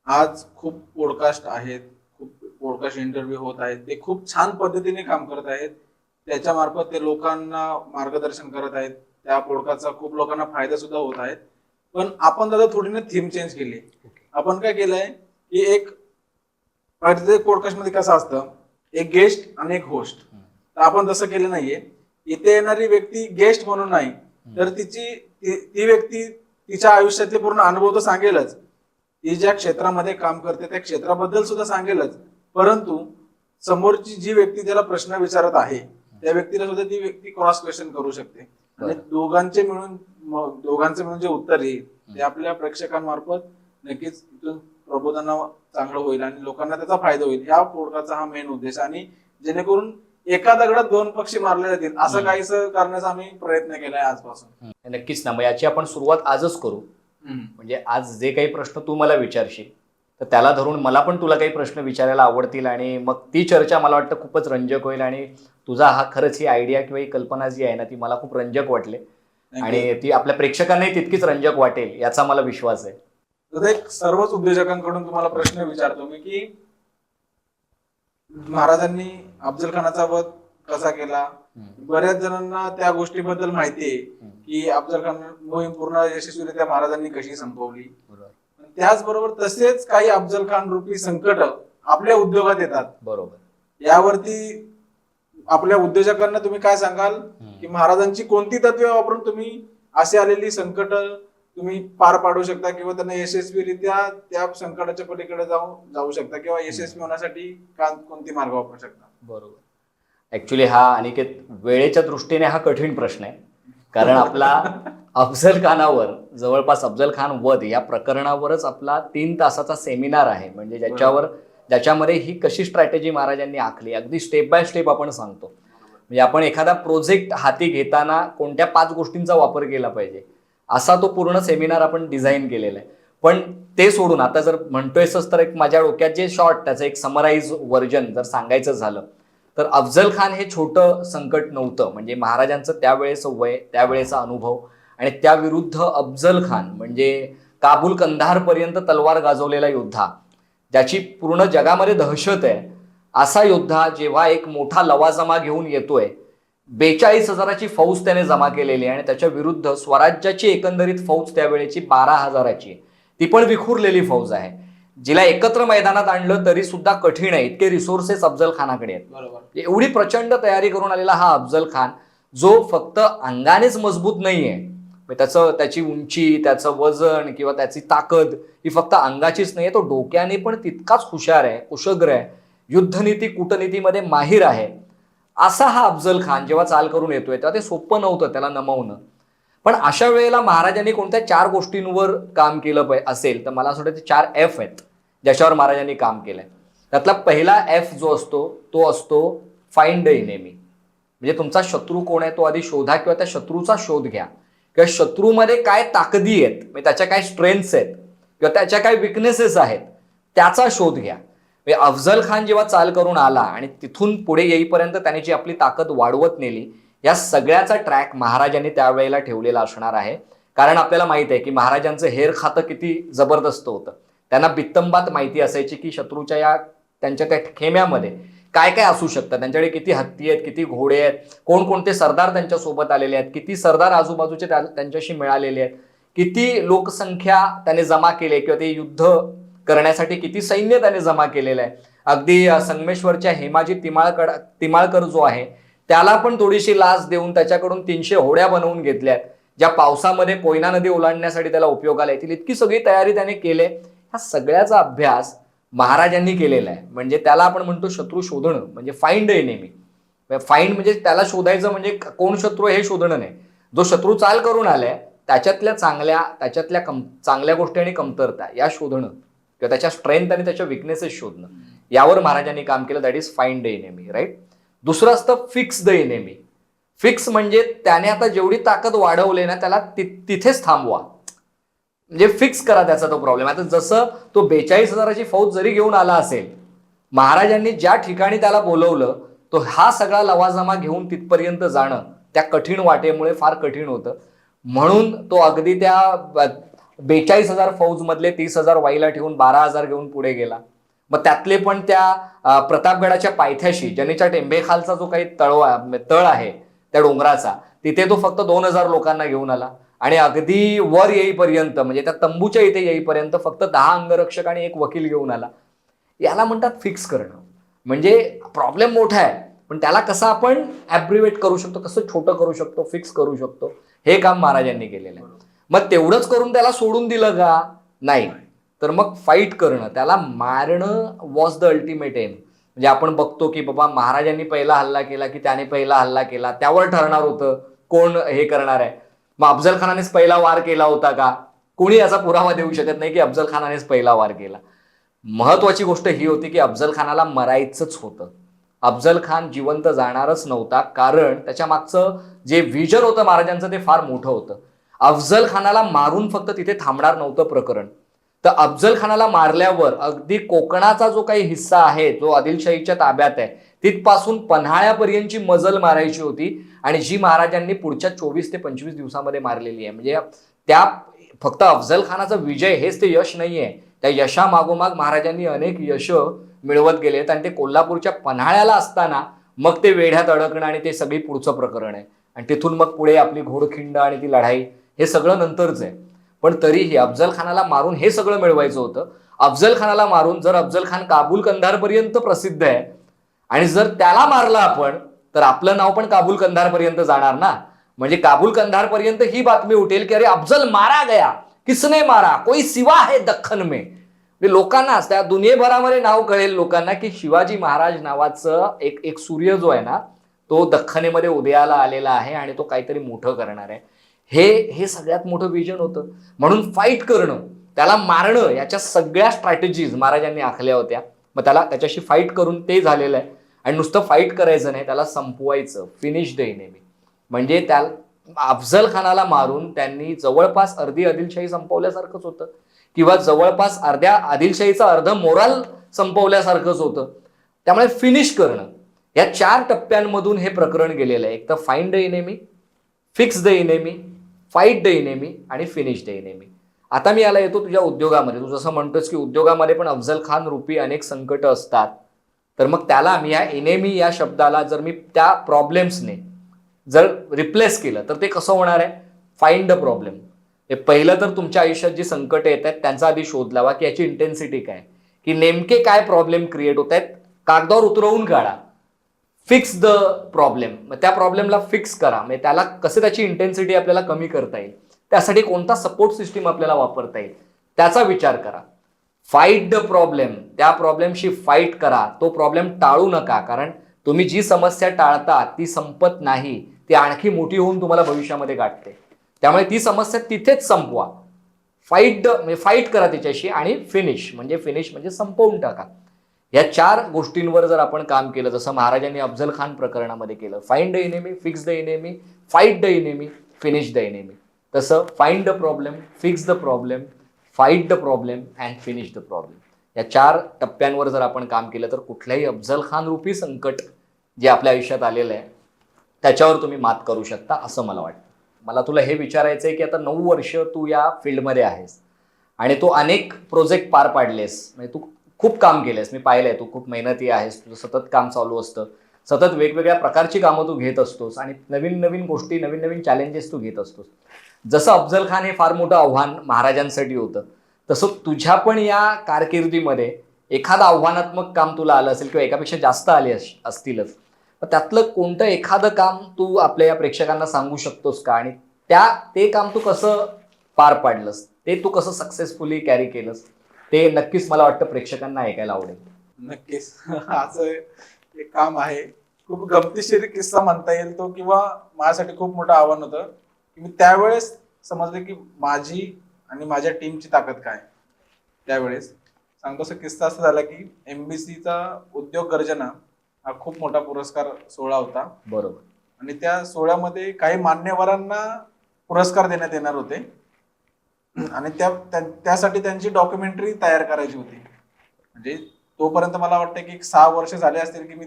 आज खूप पॉडकास्ट आहेत, खूप पॉडकास्ट इंटरव्ह्यू होत आहेत, ते खूप छान पद्धतीने काम करत आहेत. त्याच्या मार्फत ते लोकांना मार्गदर्शन करत आहेत. त्या पॉडकास्टचा खूप लोकांना फायदा सुद्धा होत आहेत. पण आपण दादा थोडी थीम चेंज केली. आपण काय केलंय की एक प्रत्येक पॉडकास्ट मध्ये कसं असतं, एक गेस्ट आणि एक होस्ट. तर आपण तसं केलं नाहीये. इथे येणारी व्यक्ती गेस्ट म्हणून नाही, तर ती व्यक्ती तिच्या आयुष्यातले पूर्ण अनुभव तर सांगेलच, ती ज्या क्षेत्रामध्ये काम करते त्या क्षेत्राबद्दल सुद्धा सांगेलच, परंतु समोरची जी व्यक्ती त्याला प्रश्न विचारत आहे त्या व्यक्तीला सुद्धा ती व्यक्ती क्रॉस क्वेश्चन करू शकते. आणि दोघांचे मिळून जे उत्तर येईल ते आपल्या प्रेक्षकांमार्फत नक्कीच इथून प्रबोधना चांगलं होईल आणि लोकांना त्याचा फायदा होईल. या पॉडकास्टचा हा मेन उद्देश. आणि जेणेकरून एका दगडात दोन पक्षी मारले जातील असं काहीच करण्याचा आम्ही प्रयत्न केलाय आजपासून.
नक्कीच ना. मग याची आपण सुरुवात आजच करू. म्हणजे आज जे काही प्रश्न तू मला विचारशील तर त्याला धरून मला पण तुला काही प्रश्न विचारायला आवडतील, आणि मग ती चर्चा मला वाटतं खूपच रंजक होईल. आणि तुझा हा खरंच ही आयडिया किंवा ही कल्पना जी आहे ना, ती मला खूप रंजक वाटली आणि ती आपल्या प्रेक्षकांनाही तितकीच रंजक वाटेल याचा मला विश्वास आहे.
तर एक सर्वच उद्योजकांकडून तुम्हाला प्रश्न विचारतो मी की महाराजांनी अफजल खानाचा वध कसा केला? बऱ्याच जणांना त्या गोष्टीबद्दल माहिती आहे की अफजल खान मोहीम पूर्ण यशस्वीरित्या महाराजांनी कशी संपवली. त्याचबरोबर तसेच काही अफजल खान रूपी संकट आपल्या उद्योगात येतात.
बरोबर.
यावरती आपल्या उद्योजकांना तुम्ही काय सांगाल की महाराजांची कोणती तत्वे वापरून तुम्ही अशी आलेली संकट तुम्ही पार पाडू शकता किंवा त्यांना यशस्वीरित्या त्या संकटाच्या पलीकडे जाऊ शकता किंवा यशस्वी होण्यासाठी कोणती मार्ग वापरू शकता?
बरोबर. ऍक्च्युली हा अनिकेत वेळेच्या दृष्टीने हा कठीण प्रश्न आहे. कारण आपला अफजल खानावर, जवळपास अफजल खान वध या प्रकरणावरच आपला 3 तासाचा सेमिनार आहे. म्हणजे ज्याच्यामध्ये ही कशी स्ट्रॅटेजी महाराजांनी आखली अगदी स्टेप बाय स्टेप आपण सांगतो. म्हणजे आपण एखादा प्रोजेक्ट हाती घेताना कोणत्या 5 गोष्टींचा वापर केला पाहिजे असा तो पूर्ण सेमिनार आपण डिझाईन केलेला आहे. पण ते सोडून आता जर म्हणतोयसच तर एक माझ्या डोक्यात जे शॉर्ट, त्याचं एक समराईज व्हर्जन जर सांगायचं झालं तर अफजल खान हे छोटं संकट नव्हतं. म्हणजे महाराजांचं त्यावेळेस वय, त्यावेळेचा अनुभव आणि त्याविरुद्ध अफजल खान म्हणजे काबूल कंधार पर्यंत तलवार गाजवलेला योद्धा, ज्याची पूर्ण जगामध्ये दहशत आहे, असा योद्धा जेव्हा एक मोठा लवाजमा घेऊन येतोय, 42,000ची फौज त्याने जमा केलेली आहे आणि त्याच्या विरुद्ध स्वराज्याची एकंदरीत फौज त्यावेळेची 12,000ची, ती पण विखुरलेली फौज आहे, जिला एकत्र मैदानात आणलं तरी सुद्धा कठीण आहे. इतके रिसोर्सेस अफजल खानाकडे आहेत.
बरोबर.
एवढी प्रचंड तयारी करून आलेला हा अफजल खान, जो फक्त अंगानेच मजबूत नाहीये, त्याची उंची, त्याचं वजन किंवा त्याची ताकद ही फक्त अंगाचीच नाहीये, तो डोक्याने पण तितकाच हुशार आहे, कुशग्र आहे, युद्धनीती कूटनीतीमध्ये माहीर आहे. असा हा अफजल खान जेव्हा चाल करून येतोय तेव्हा ते सोपं नव्हतं त्याला नमवणं. पण अशा वेळेला महाराजांनी कोणत्या 4 गोष्टींवर काम केलं असेल तर मला असं वाटतं ते 4 F आहेत ज्याच्यावर महाराजांनी काम केलंय. त्यातला पहिला F जो असतो तो असतो फाइंड द एनिमी. म्हणजे तुमचा शत्रू कोण आहे तो आधी शोधा किंवा त्या शत्रूचा शोध घ्या. किंवा शत्रूमध्ये काय ताकदी आहेत, म्हणजे त्याच्या काय स्ट्रेंथ्स आहेत किंवा त्याच्या काय विकनेसेस आहेत, त्याचा शोध घ्या. म्हणजे अफजल खान जेव्हा चाल करून आला आणि तिथून पुढे येईपर्यंत त्याने जी आपली ताकद वाढवत नेली, या सगळ्याचा ट्रॅक महाराजांनी त्यावेळेला ठेवलेला असणार आहे. कारण आपल्याला माहित आहे की महाराजांचं हेर खातं किती जबरदस्त होतं. त्यांना बित्तंबात माहिती असायची की शत्रूच्या या त्यांच्या त्या खेम्यामध्ये काय काय असू शकतं, त्यांच्याकडे किती हत्ती आहेत, किती घोडे आहेत, कोणकोणते सरदार त्यांच्या सोबत आलेले आहेत, किती सरदार आजूबाजूचे त्यांच्याशी मिळालेले आहेत, किती लोकसंख्या त्याने जमा केली किंवा ते युद्ध करण्यासाठी किती सैन्य त्याने जमा केलेलं आहे. अगदी संगमेश्वरच्या हेमाजी तिमाळकर जो आहे त्याला पण थोडीशी लाच देऊन त्याच्याकडून 300 होड्या बनवून घेतल्यात, ज्या पावसामध्ये कोयना नदी ओलांडण्यासाठी त्याला उपयोगाला येतील. इतकी सगळी तयारी त्याने केली. ह्या सगळ्याचा अभ्यास महाराजांनी केलेला आहे. म्हणजे त्याला आपण म्हणतो शत्रू शोधणं, म्हणजे फाइंड एनिमी. फाइंड म्हणजे त्याला शोधायचं, म्हणजे कोण शत्रू हे शोधणं नाही. जो शत्रू चाल करून आलाय त्याच्यातल्या चांगल्या गोष्टी आणि कमतरता या शोधणं किंवा त्याच्या स्ट्रेंथ आणि त्याच्या विकनेसेस शोधणं, यावर महाराजांनी काम केलं. That is find the enemy, right. दुसरं असतं फिक्स द एनिमी. फिक्स म्हणजे त्याने आता जेवढी ताकद वाढवली ना त्याला तिथेच थांबवा, म्हणजे फिक्स करा त्याचा तो प्रॉब्लेम. आता जसं तो 42,000ची फौज जरी घेऊन आला असेल, महाराजांनी ज्या ठिकाणी त्याला बोलवलं तो हा सगळा लवाजमा घेऊन तिथपर्यंत जाणं त्या कठीण वाटेमुळे फार कठीण होतं. म्हणून तो अगदी त्या 42,000 फौज मधले 30,000 वाईला ठेवून 12,000 घेऊन पुढे गेला. मग त्यातले पण त्या प्रतापगडाच्या पायथ्याशी जनीच्या टेंबेखालचा जो काही तळ आहे त्या डोंगराचा, तिथे तो फक्त 2,000 लोकांना घेऊन आला आणि अगदी वर येईपर्यंत, म्हणजे त्या तंबूच्या इथे येईपर्यंत फक्त 10 अंगरक्षक आणि 1 वकील घेऊन आला. याला म्हणतात फिक्स करणं. म्हणजे प्रॉब्लेम मोठा आहे पण त्याला कसं आपण ॲब्रिवेट करू शकतो, कसं छोटं करू शकतो, फिक्स करू शकतो, हे काम महाराजांनी केलेलं आहे. मग तेवढंच करून त्याला सोडून दिलं का? नाही. तर मग फाईट करणं, त्याला मारणं वॉज द अल्टिमेट एम. म्हणजे आपण बघतो की बाबा महाराजांनी पहिला हल्ला केला की त्याने पहिला हल्ला केला, त्यावर ठरणार होतं कोण हे करणार आहे. मग अफजल खानानेच पहिला वार केला होता का? कोणी याचा पुरावा देऊ शकत नाही की अफजल खानानेच पहिला वार केला. महत्वाची गोष्ट ही होती की अफजल खानाला मरायचंच होतं. अफजल खान जिवंत जाणारच नव्हता, कारण त्याच्या मागचं जे विजन होतं महाराजांचं ते फार मोठं होतं. अफजल खानाला मारून फक्त तिथे थांबणार नव्हतं प्रकरण. तर अफजल खानाला मारल्यावर अगदी कोकणाचा जो काही हिस्सा आहे जो आदिलशाहीच्या ताब्यात आहे तिथपासून पन्हाळ्यापर्यंतची मजल मारायची होती, आणि जी महाराजांनी पुढच्या 24 ते 25 दिवसामध्ये मारलेली आहे. म्हणजे त्या फक्त अफजल खानाचा विजय हेच ते यश नाहीये, त्या यशामागोमाग महाराजांनी अनेक यश मिळवत गेलेत. आणि ते कोल्हापूरच्या पन्हाळ्याला असताना मग ते वेढ्यात अडकणं आणि ते सगळी पुढचं प्रकरण आहे. आणि तिथून मग पुढे आपली घोडखिंड आणि ती लढाई हे सगळं नंतरच आहे. पण तरीही अफजल खानाला मारून हे सगळं मिळवायचं होतं. अफजल खानाला मारून जर अफजल खान काबूल कंधारपर्यंत प्रसिद्ध आहे आणि जर त्याला मारलं आपण तर आपलं नाव पण काबूल कंधारपर्यंत जाणार ना. म्हणजे काबूल कंधारपर्यंत ही बातमी उठेल की अरे अफजल मारा गया, किसने मारा, कोई सिवा है दख्खन में. लोकांना त्या दुनियेभरामध्ये नाव कळेल लोकांना की शिवाजी महाराज नावाचं एक सूर्य जो आहे ना तो दख्खनेमध्ये उदयाला आलेला आहे आणि तो काहीतरी मोठं करणार आहे. हे सगळ्यात मोठं विजन होतं. म्हणून फाईट करणं, त्याला मारणं, याच्या सगळ्या स्ट्रॅटेजीज महाराजांनी आखल्या होत्या. मग त्याच्याशी फाईट करून ते झालेलं आहे. आणि नुसतं फाईट करायचं नाही, त्याला संपवायचं, फिनिश द एनिमी. म्हणजे त्या अफजल खानाला मारून त्यांनी जवळपास अर्धी आदिलशाही संपवल्यासारखंच होतं, किंवा जवळपास अर्ध्या आदिलशाहीचं अर्ध मोराल संपवल्यासारखंच होतं. त्यामुळे फिनिश करणं, या 4 टप्प्यांमधून हे प्रकरण गेलेलं आहे. एक तर find the enemy, fix the enemy, fight the enemy आणि फिनिश द एनिमी. आता मी याला येतो तुझ्या उद्योगामध्ये. तू जसं म्हणतोस की उद्योगामध्ये पण अफजल खान रूपी अनेक संकट असतात, तर मग त्याला मी या एनिमी या शब्दाला जर मी त्या प्रॉब्लेम्सने जर रिप्लेस केलं तर ते कसं होणार आहे? Find the problem. हे पहिलं तर तुमच्या आयुष्यात जी संकट येत आहेत त्यांचा आधी शोध लावा की याची इंटेन्सिटी काय, की नेमके काय प्रॉब्लेम क्रिएट होत आहेत, कागदावर उतरवून काढा. फिक्स द प्रॉब्लेम, मग त्या प्रॉब्लेमला फिक्स करा. म्हणजे त्याला कसं त्याची इंटेन्सिटी आपल्याला कमी करता येईल, त्यासाठी कोणता सपोर्ट सिस्टीम आपल्याला वापरता येईल त्याचा विचार करा. फाईट द प्रॉब्लेम, त्या प्रॉब्लेमशी फाईट करा. तो प्रॉब्लेम टाळू नका, कारण तुम्ही जी समस्या टाळता ती संपत नाही, ती आणखी मोठी होऊन तुम्हाला भविष्यामध्ये गाठते. त्यामुळे ती समस्या तिथेच संपवा. फाईट करा तिच्याशी. आणि फिनिश म्हणजे संपवून टाका. या 4 गोष्टींवर जर आपण काम केलं, जसं महाराजांनी अफजल खान प्रकरणामध्ये केलं, find the enemy, fix the enemy, fight the enemy, finish the enemy, तसं find the problem, fix the problem, fight the problem and finish the problem, या 4 टप्प्यांवर जर आपण काम केलं तर कुठल्याही अफजल खान रूपी संकट जे आपल्या आयुष्यात आलेलं आहे त्याच्यावर तुम्ही मात करू शकता असं मला वाटतं. मला तुला हे विचारायचं आहे की आता 9 वर्ष तू या फील्डमध्ये आहेस आणि तू अनेक प्रोजेक्ट पार पाडलेस, म्हणजे तू खूप काम केलेस, मी पाहिलंय, तू खूप मेहनती आहेस, तुझं सतत काम चालू असतं, सतत वेगवेगळ्या प्रकारची कामं तू घेत असतोस आणि नवीन नवीन गोष्टी, नवीन नवीन चॅलेंजेस तू घेत असतोस. जसं अफजल खान हे फार मोठं आव्हान महाराजांसाठी होतं, तसं तुझ्या पण या कारकिर्दीमध्ये एखादं आव्हानात्मक काम तुला आलं असेल किंवा एकापेक्षा जास्त आले असतीलच. तर त्यातलं कोणतं एखादं काम तू आपल्या या प्रेक्षकांना सांगू शकतोस का, आणि ते काम तू कसं पार पाडलंस, ते तू कसं सक्सेसफुली कॅरी केलंस, ते नक्कीच मला वाटतं प्रेक्षकांना ऐकायला आवडेल.
नक्कीच. असं एक काम आहे, खूप गमतीशीर किस्सा म्हणता येईल तो, किंवा माझ्यासाठी खूप मोठं आव्हान होतं की मी त्यावेळेस समजले की माझी आणि माझ्या टीमची ताकद काय. त्यावेळेस सांगतो, असा किस्सा असा झाला की एमबीसीचा उद्योग गर्जना हा खूप मोठा पुरस्कार सोहळा होता.
बरोबर.
आणि त्या सोहळ्यामध्ये काही मान्यवरांना पुरस्कार देण्यात येणार होते आणि त्यासाठी त्यांची डॉक्युमेंटरी तयार करायची होती. म्हणजे तोपर्यंत मला वाटतं की 6 वर्ष झाले असतील की मी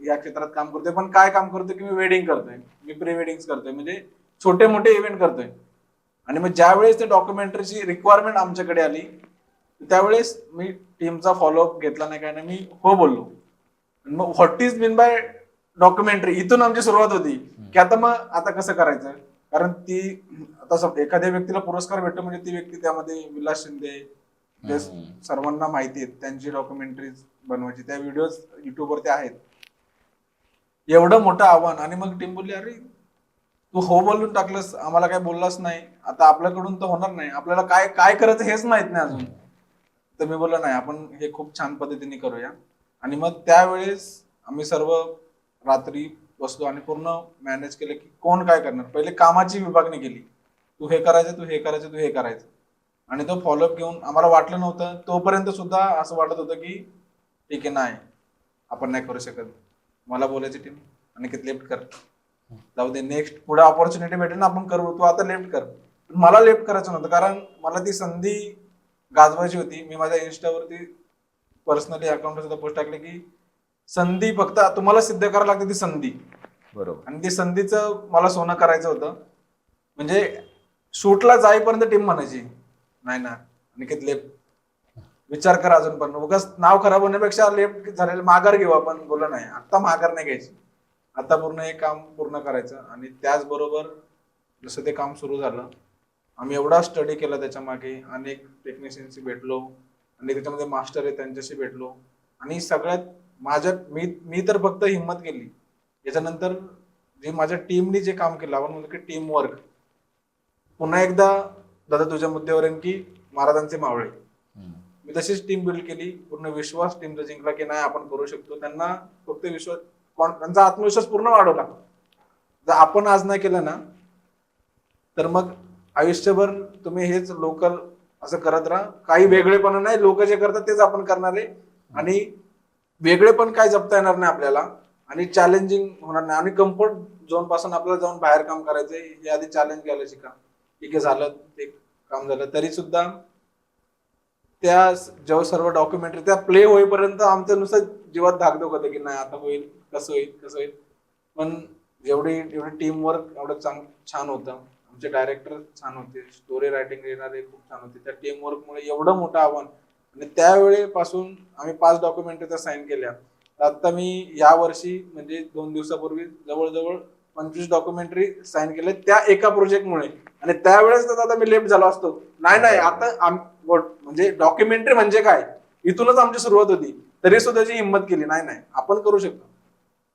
या क्षेत्रात काम करतोय. पण काय काम करतोय की मी वेडिंग करतोय, मी प्री वेडिंग करतोय, म्हणजे छोटे मोठे इव्हेंट करतोय. आणि मग ज्यावेळेस ते डॉक्युमेंटरीची रिक्वायरमेंट आमच्याकडे आली त्यावेळेस मी टीमचा फॉलोअप घेतला नाही, काय नाही, मी हो बोललो. मग what is mean by documentary, इथून आमची सुरुवात होती की आता कसं करायचं. कारण ती आता एखाद्या व्यक्तीला पुरस्कार भेटतो म्हणजे ती व्यक्ती त्यामध्ये विलास शिंदे, जे सर्वांना माहिती आहेत, त्यांची डॉक्युमेंटरीज बनवायची, त्या व्हिडिओ युट्यूबवरती आहेत. एवढं मोठं आव्हान. आणि मग टीम बोलली, अरे तू हो बोलून टाकलंस, आम्हाला काय बोललास नाही, आता आपल्याकडून तर होणार नाही, आपल्याला काय काय करायचं हेच माहित नाही अजून. तर मी बोललो नाही, आपण हे खूप छान पद्धतीने करूया. आणि मग त्यावेळेस आम्ही सर्व रात्री बसलो आणि पूर्ण मॅनेज केलं की कोण काय करणार. पहिले कामाची विभागणी केली, तू हे करायचं, तू हे करायचं, तू हे करायचं. आणि तो फॉलोअप घेऊन आम्हाला वाटलं नव्हतं तोपर्यंत सुद्धा असं वाटत होतं की ठीक आहे, नाही आपण नाही करू शकत. मला बोलायची टीम आणि लेफ्ट कर, जाऊ दे, नेक्स्ट पुढे ऑपॉर्च्युनिटी भेटेल ना, आपण करू, तू आता लेफ्ट कर. मला लेफ्ट करायचं नव्हतं, कारण मला ती संधी गाजवायची होती. मी माझ्या इन्स्टावरती पर्सनली अकाउंट सुद्धा पोस्ट टाकले की संधी फक्त तुम्हाला सिद्ध करावं लागते, ती संधी.
बरोबर.
आणि ती संधीचं मला सोनं करायचं होतं. म्हणजे शूटला जाईपर्यंत टीम म्हणायची नाही ना निकेत लेफ्ट, विचार करा अजून, पण उगाच नाव खराब होण्यापेक्षा लेफ्ट झालेलं माघार घेऊ आपण. बोललो नाही, आता माघार नाही घ्यायची, आता पूर्ण हे काम पूर्ण करायचं. आणि त्याचबरोबर जसं ते काम सुरू झालं, आम्ही एवढा स्टडी केला त्याच्या मागे, अनेक टेक्निशियनशी भेटलो आणि त्याच्यामध्ये मास्टर आहे त्यांच्याशी भेटलो. आणि सगळ्यात मी तर फक्त हिंमत केली. याच्यानंतर जे माझ्या टीमनी जे काम केलं, आपण म्हणतो की टीम वर्क, पुन्हा एकदा दादा तुझ्या मुद्द्यावर आहे की महाराजांचे मावळे, मी तशीच टीम बिल्ड केली. पूर्ण विश्वास टीमचा जिंकला की नाही आपण करू शकतो. त्यांना फक्त त्यांचा आत्मविश्वास पूर्ण वाढवला. जर आपण आज नाही केलं ना तर मग आयुष्यभर तुम्ही हेच लोकल असं करत राहा. काही वेगळेपणा नाही, लोक जे करतात तेच आपण करणार आहे. आणि वेगळेपण काय जपता येणार नाही आपल्याला, आणि चॅलेंजिंग होणार नाही. आणि कम्फर्ट झोन पासून आपल्याला जाऊन बाहेर काम करायचंय, हे आधी चॅलेंज घ्यायला शिका. ठीक आहे, झालं ते काम झालं तरी सुद्धा त्या जेव्हा सर्व डॉक्युमेंटरी त्या प्ले होईपर्यंत आमचं नुसतं जीवात धाकधूक होतं की नाही आता होईल, कसं होईल. पण एवढी टीम वर्क एवढं छान होतं. आमचे डायरेक्टर छान होते, स्टोरी रायटिंग येणारे खूप छान होते. त्या टीम वर्कमुळे एवढं मोठं आव्हान. आणि त्यावेळेपासून आम्ही 5 डॉक्युमेंटरी साईन केल्या. आता मी या वर्षी म्हणजे 2 दिवसापूर्वी जवळजवळ 25 डॉक्युमेंटरी साईन केले त्या एका प्रोजेक्टमुळे. आणि त्यावेळेस तर आता मी लेफ्ट झालो असतो. नाही आता म्हणजे डॉक्युमेंटरी म्हणजे काय, इथूनच आमची सुरुवात होती. तरी सुद्धा हिंमत केली, नाही आपण करू शकतो.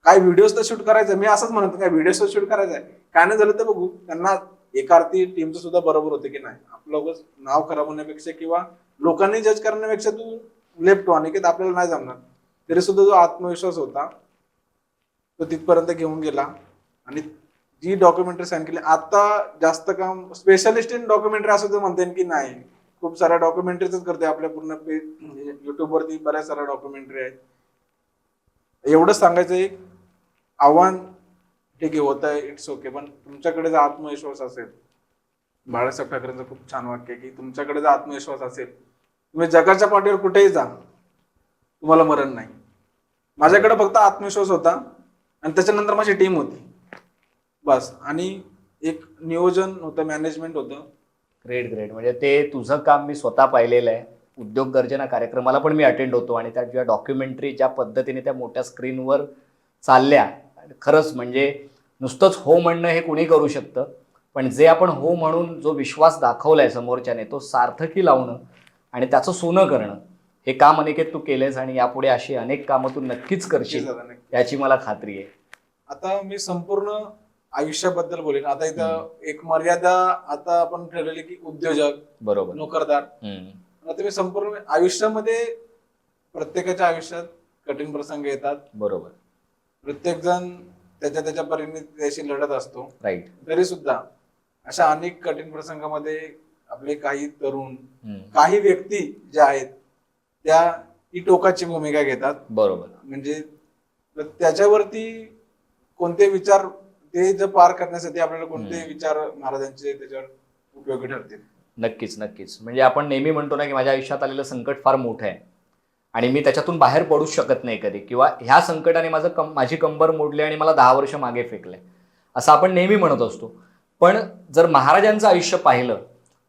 काय व्हिडिओज तर शूट करायचं, मी असंच म्हणतो काय व्हिडिओज तर शूट करायचंय, काय नाही झालं तर बघू. त्यांना एका अर्थी टीमचं सुद्धा बरोबर होतं की नाही, आपलं नाव खराब होण्यापेक्षा किंवा लोकांनी जज करण्यापेक्षा तू लेफ्ट हो आणि आपल्याला नाही जमणार. तरी सुद्धा जो आत्मविश्वास होता तो तिथपर्यंत घेऊन गेला. आणि जी डॉक्युमेंटरी साईन केली, आता जास्त काम स्पेशलिस्ट इन डॉक्युमेंटरी असं तर म्हणता येईल की नाही, खूप साऱ्या डॉक्युमेंटरीच करते. आपल्या पूर्ण युट्यूब वरती बऱ्याच साऱ्या डॉक्युमेंटरी आहेत. एवढं सांगायचं एक आव्हान ठीक आहे होत आहे, इट्स ओके, पण तुमच्याकडे जर आत्मविश्वास असेल बाळासाहेब ठाकरेंचं खूप छान वाक्य आहे की तुमच्याकडे जर आत्मविश्वास असेल तुम्ही जगाच्या पाठीवर कुठेही जा, तुम्हाला मरण नाही. माझ्याकडे फक्त आत्मविश्वास होता आणि त्याच्यानंतर माझी टीम होती बस, आणि एक नियोजन होतं, मॅनेजमेंट होतं.
Great great. म्हणजे ते तुझं काम मी स्वतः पाहिलेलं आहे. उद्योग गर्जना कार्यक्रमाला पण मी अटेंड होतो आणि त्या ज्या डॉक्युमेंटरी ज्या पद्धतीने त्या मोठ्या स्क्रीनवर चालल्या, खरंच म्हणजे नुसतंच हो म्हणणं हे कुणी करू शकतं, पण जे आपण हो म्हणून जो विश्वास दाखवलाय समोरच्याने तो सार्थकी लावणं आणि त्याचं सोनं करणं, हे काम अनिकेत तू केलेस आणि यापुढे अशी अनेक कामं तू नक्कीच करशील याची मला खात्री आहे.
आता मी संपूर्ण आयुष्याबद्दल बोलेन. आता इथं एक मर्यादा आता आपण ठरवली की उद्योजक,
बरोबर,
नोकरदार. आता मी संपूर्ण आयुष्यामध्ये प्रत्येकाच्या आयुष्यात कठीण प्रसंग येतात.
बरोबर,
प्रत्येक जण त्याच्या त्याच्या परीने त्याशी लढत असतो.
राईट.
तरी सुद्धा अशा अनेक कठीण प्रसंगामध्ये आपले काही तरुण, काही व्यक्ती ज्या आहेत त्या ही टोकाची भूमिका घेतात.
बरोबर.
म्हणजे त्याच्यावरती कोणते विचार, ते जर पार करण्यासाठी आपल्याला कोणते विचार महाराजांचे त्याच्यावर उपयोगी ठरतील?
नक्कीच नक्कीच. म्हणजे आपण नेहमी म्हणतो ना की माझ्या आयुष्यात आलेलं संकट फार मोठं आहे आणि मी त्याच्यातून बाहेर पडूच शकत नाही कधी, किंवा ह्या संकटाने माझी कंबर मोडली आणि मला 10 वर्ष मागे फेकलंय, असं आपण नेहमी म्हणत असतो. पण जर महाराजांचं आयुष्य पाहिलं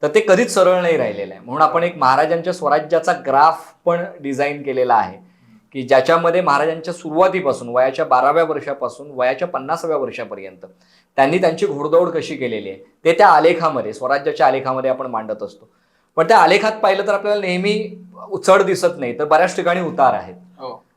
तर ते कधीच सरळ नाही राहिलेलं आहे. म्हणून आपण एक महाराजांच्या स्वराज्याचा ग्राफ पण डिझाईन केलेला आहे की ज्याच्यामध्ये महाराजांच्या सुरुवातीपासून वयाच्या 12व्या वर्षापासून वयाच्या 50व्या वर्षापर्यंत त्यांनी त्यांची घोडदौड कशी केलेली आहे ते त्या आलेखामध्ये, स्वराज्याच्या आलेखामध्ये आपण मांडत असतो. पण त्या आलेखात पाहिलं तर आपल्याला नेहमी चढ दिसत नाही, तर बऱ्याच ठिकाणी उतार आहेत.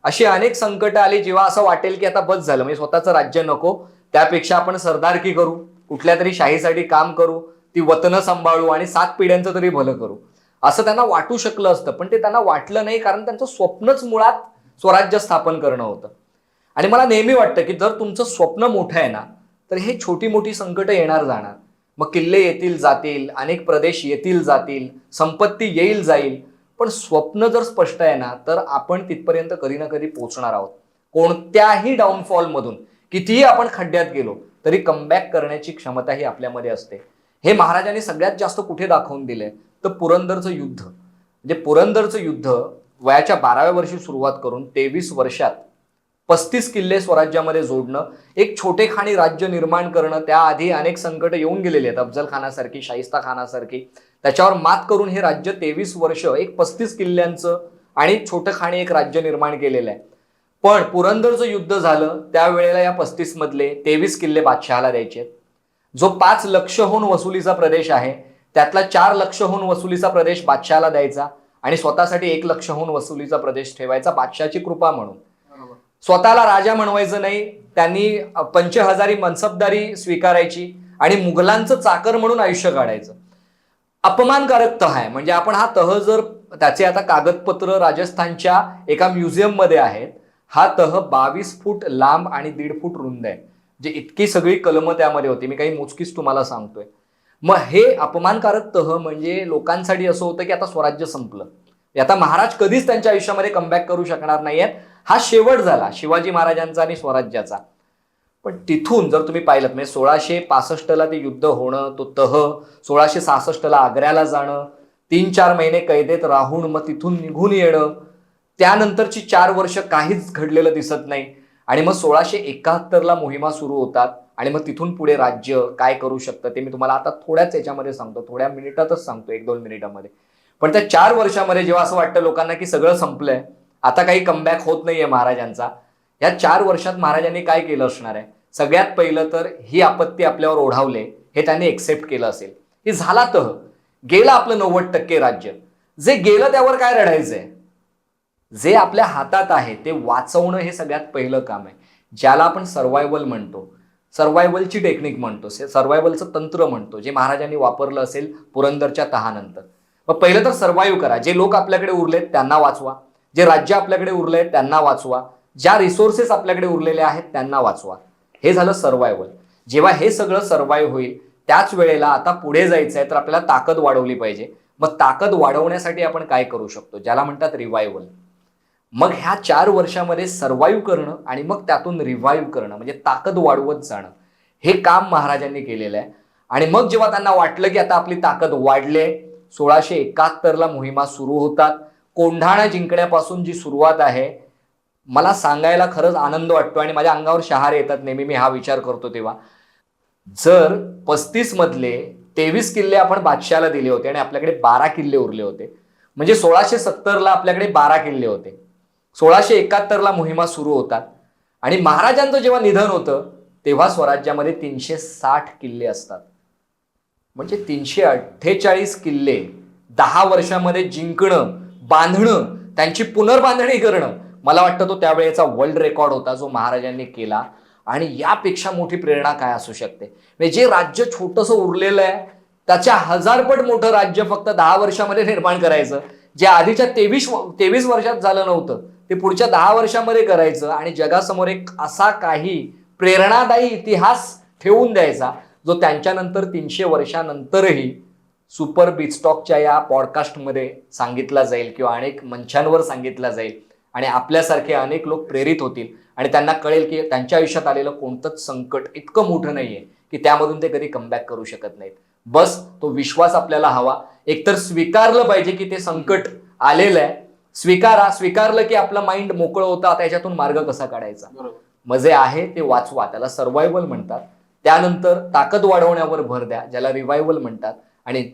अशी अनेक संकट आली जेव्हा असं वाटेल की आता बस झालं, म्हणजे स्वतःचं राज्य नको, त्यापेक्षा आपण सरदारकी करू, कुठल्या तरी शाहीसाठी काम करू, ती वतनं सांभाळू आणि 7 पिढ्यांचं तरी भलं करू, असं त्यांना वाटू शकलं असतं. पण ते त्यांना वाटलं नाही, कारण त्यांचं स्वप्नच मुळात स्वराज्य स्थापन करणं होतं. आणि मला नेहमी वाटतं की जर तुमचं स्वप्न मोठं आहे ना तर हे छोटी मोठी संकट येणार जाणार, मग किल्ले येतील जातील, अनेक प्रदेश येतील जातील, संपत्ती येईल जाईल, पण स्वप्न जर स्पष्ट आहे ना तर आपण तिथपर्यंत कधी ना कधी पोहोचणार आहोत. कोणत्याही डाऊनफॉल मधून कितीही आपण खड्ड्यात गेलो तरी कमबॅक करण्याची क्षमता ही आपल्यामध्ये असते. हे महाराजांनी सगळ्यात जास्त कुठे दाखवून दिलंय तर पुरंदरचं युद्ध. म्हणजे पुरंदरचं युद्ध वयाच्या 12व्या वर्षी सुरुवात करून 23 वर्षात 35 किल्ले स्वराज्यामध्ये जोडणं, एक छोटेखानी राज्य निर्माण करणं. त्याआधी अनेक संकट येऊन गेलेली आहेत, अफजल खानासारखी, शाहिस्ता खानासारखी, त्याच्यावर मात करून हे राज्य 23 वर्ष एक 35 किल्ल्यांचं आणि छोटेखानी एक राज्य निर्माण केलेलं आहे. पण पुरंदरचं युद्ध झालं त्यावेळेला या 35 मधले 23 किल्ले बादशहाला द्यायचे. जो 5 लक्षहून वसुलीचा प्रदेश आहे त्यातला 4 लक्षहून वसुलीचा प्रदेश बादशहाला द्यायचा आणि स्वतःसाठी 1 लक्षहून वसुलीचा प्रदेश ठेवायचा, बादशाची कृपा म्हणून. स्वतःला राजा म्हणवायचं नाही, त्यांनी 5000 मनसबदारी स्वीकारायची आणि मुघलांचं चाकर म्हणून आयुष्य काढायचं. अपमानकारक तह आहे. म्हणजे आपण हा तह जर, त्याचे आता कागदपत्र राजस्थानच्या एका म्युझियम मध्ये आहेत, हा तह 22 फूट लांब आणि 1.5 फूट रुंद आहे. जे इतकी सगळी कलमं त्यामध्ये होती, मी काही मोजकीच तुम्हाला सांगतोय. मग हे अपमानकारक तह म्हणजे लोकांसाठी असं होतं की आता स्वराज्य संपलं, आता महाराज कधीच त्यांच्या आयुष्यामध्ये कमबॅक करू शकणार नाहीयेत, हा शेवट झाला शिवाजी महाराजांचा आणि स्वराज्याचा. पण तिथून जर तुम्ही पाहिलं म्हणजे 1665ला ते युद्ध होणं, तो तह 1666ला आग्र्याला जाणं, 3-4 महिने कैदेत राहून मग तिथून निघून येणं, त्यानंतरची 4 वर्ष काहीच घडलेलं दिसत नाही आणि मग 1671ला मोहिमा सुरू होतात आणि मग तिथून पुढे राज्य काय करू शकतं ते मी तुम्हाला आता थोड्याच याच्यामध्ये सांगतो, थोड्या मिनिटातच सांगतो, 1-2 मिनिटामध्ये. पण त्या 4 वर्षामध्ये जेव्हा असं वाटतं लोकांना की सगळं संपलंय, आता काही कमबॅक होत नाहीये महाराजांचा, या 4 वर्षात महाराजांनी काय केलं असणार आहे? सगळ्यात पहिलं तर ही आपत्ती आपल्यावर ओढावले हे त्यांनी एक्सेप्ट केलं असेल. हे झाला तह, गेलं आपलं 90% राज्य. जे गेलं त्यावर काय रडायचंय? जे आपल्या हातात आहे ते वाचवणं हे सगळ्यात पहिलं काम आहे, ज्याला आपण सर्व्हायव्हल म्हणतो, सर्व्हायव्हलची टेक्निक म्हणतो, सर्व्हायव्हलचं तंत्र म्हणतो, जे महाराजांनी वापरलं असेल पुरंदरच्या तहानंतर. मग पहिलं तर सर्व्हाइव्ह करा. जे लोक आपल्याकडे उरलेत त्यांना वाचवा, जे राज्य आपल्याकडे उरले त्यांना वाचवा, ज्या रिसोर्सेस आपल्याकडे उरलेले आहेत त्यांना वाचवा. हे झालं सर्व्हायव्हल. जेव्हा हे सगळं सर्व्हाइव्ह होईल त्याच वेळेला आता पुढे जायचं आहे तर आपल्याला ताकद वाढवली पाहिजे. मग ताकद वाढवण्यासाठी आपण काय करू शकतो, ज्याला म्हणतात रिवायवल. मग ह्या 4 वर्षामध्ये सर्व्हाइव्ह करणं आणि मग त्यातून रिवाईव्ह करणं म्हणजे ताकद वाढवत जाणं, हे काम महाराजांनी केलेलं आहे. आणि मग जेव्हा त्यांना वाटलं की आता आपली ताकद वाढले, 1671ला मोहिमा सुरू होतात. कोंढाणा जिंकण्यापासून जी सुरुवात आहे, मला सांगायला खरंच आनंद वाटतो आणि माझ्या अंगावर शहारे येतात नेहमी मी हा विचार करतो तेव्हा. जर 35 मधले 23 किल्ले आपण बादशाला दिले होते आणि आपल्याकडे 12 किल्ले उरले होते, म्हणजे 1670ला आपल्याकडे 12 किल्ले होते. 1671ला मोहिमा सुरू होतात आणि महाराजांचं जेव्हा निधन होतं तेव्हा स्वराज्यामध्ये 360 किल्ले असतात. म्हणजे 348 किल्ले 10 वर्षामध्ये जिंकणं, बांधणं, त्यांची पुनर्बांधणी करणं, मला वाटतं तो त्यावेळेचा वर्ल्ड रेकॉर्ड होता जो महाराजांनी केला. आणि यापेक्षा मोठी प्रेरणा काय असू शकते? म्हणजे जे राज्य छोटंसं उरलेलं आहे त्याच्या 1000 पट मोठं राज्य फक्त 10 वर्षामध्ये निर्माण करायचं, जे आधीच्या 23 वर्षात झालं नव्हतं ते पुढच्या 10 वर्षामध्ये करायचं आणि जगासमोर एक असा काही प्रेरणादायी इतिहास ठेवून द्यायचा जो त्यांच्यानंतर 300 वर्षानंतरही सुपर बिटस्टॉकच्या या पॉडकास्टमध्ये सांगितला जाईल किंवा अनेक मंचांवर सांगितला जाईल आणि आपल्यासारखे अनेक लोक प्रेरित होतील आणि त्यांना कळेल की त्यांच्या आयुष्यात आलेलं कोणतंच संकट इतकं मोठं नाहीये की त्यामधून ते कधी कमबॅक करू शकत नाहीत. बस तो विश्वास आपल्याला हवा. एकतर स्वीकारलं पाहिजे की ते संकट आलेलं आहे, स्वीकारलं की आपलं माइंड मोकळं होतं, आता याच्यातून मार्ग कसा काढायचा. मजे आहे ते वाचवा, त्याला सर्व्हायवल म्हणतात. त्यानंतर ताकद वाढवण्यावर भर द्या, ज्याला रिव्हायवल म्हणतात. आणि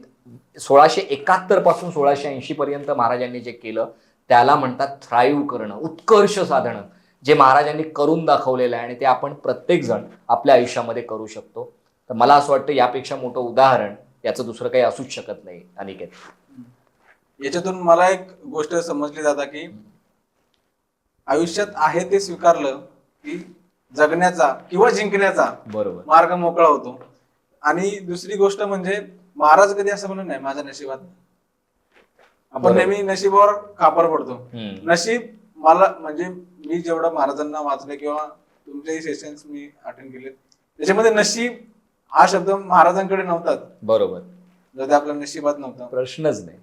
1671 पासून 1680 पर्यंत महाराजांनी जे केलं त्याला म्हणतात थ्राईव्ह करणं, उत्कर्ष साधणं, जे महाराजांनी करून दाखवलेलं आहे आणि ते आपण प्रत्येक जण आपल्या आयुष्यामध्ये करू शकतो. तर मला असं वाटतं यापेक्षा मोठं उदाहरण याचं दुसरं काही असूच शकत नाही. अनिकेत,
याच्यातून मला एक गोष्ट समजली जाता की आयुष्यात आहे ते स्वीकारलं की जगण्याचा किंवा जिंकण्याचा
बरोबर
मार्ग मोकळा होतो. आणि दुसरी गोष्ट म्हणजे महाराज कधी असं म्हणून नाही माझ्या नशिबात. आपण नेहमी नशिबावर खापर पडतो. नशीब मला म्हणजे मी जेवढं महाराजांना वाचलं किंवा तुमचेही सेशन्स मी अटेंड केले त्याच्यामध्ये नशीब हा शब्द महाराजांकडे नव्हताच.
बरोबर,
जर ते आपल्या नशिबात नव्हता
प्रश्नच नाही.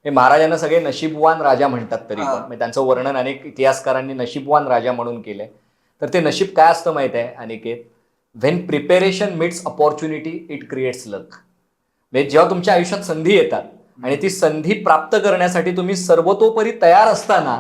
हे महाराजांना सगळे नशीबवान राजा म्हणतात तरी पण त्यांचं वर्णन अनेक इतिहासकारांनी नशीबवान राजा म्हणून केलंय. तर ते नशीब काय असतं माहित आहे Aniket? When preparation meets opportunity it creates luck. म्हणजे जेव्हा तुमच्या आयुष्यात संधी येतात आणि ती संधी प्राप्त करण्यासाठी तुम्ही सर्वतोपरी तयार असताना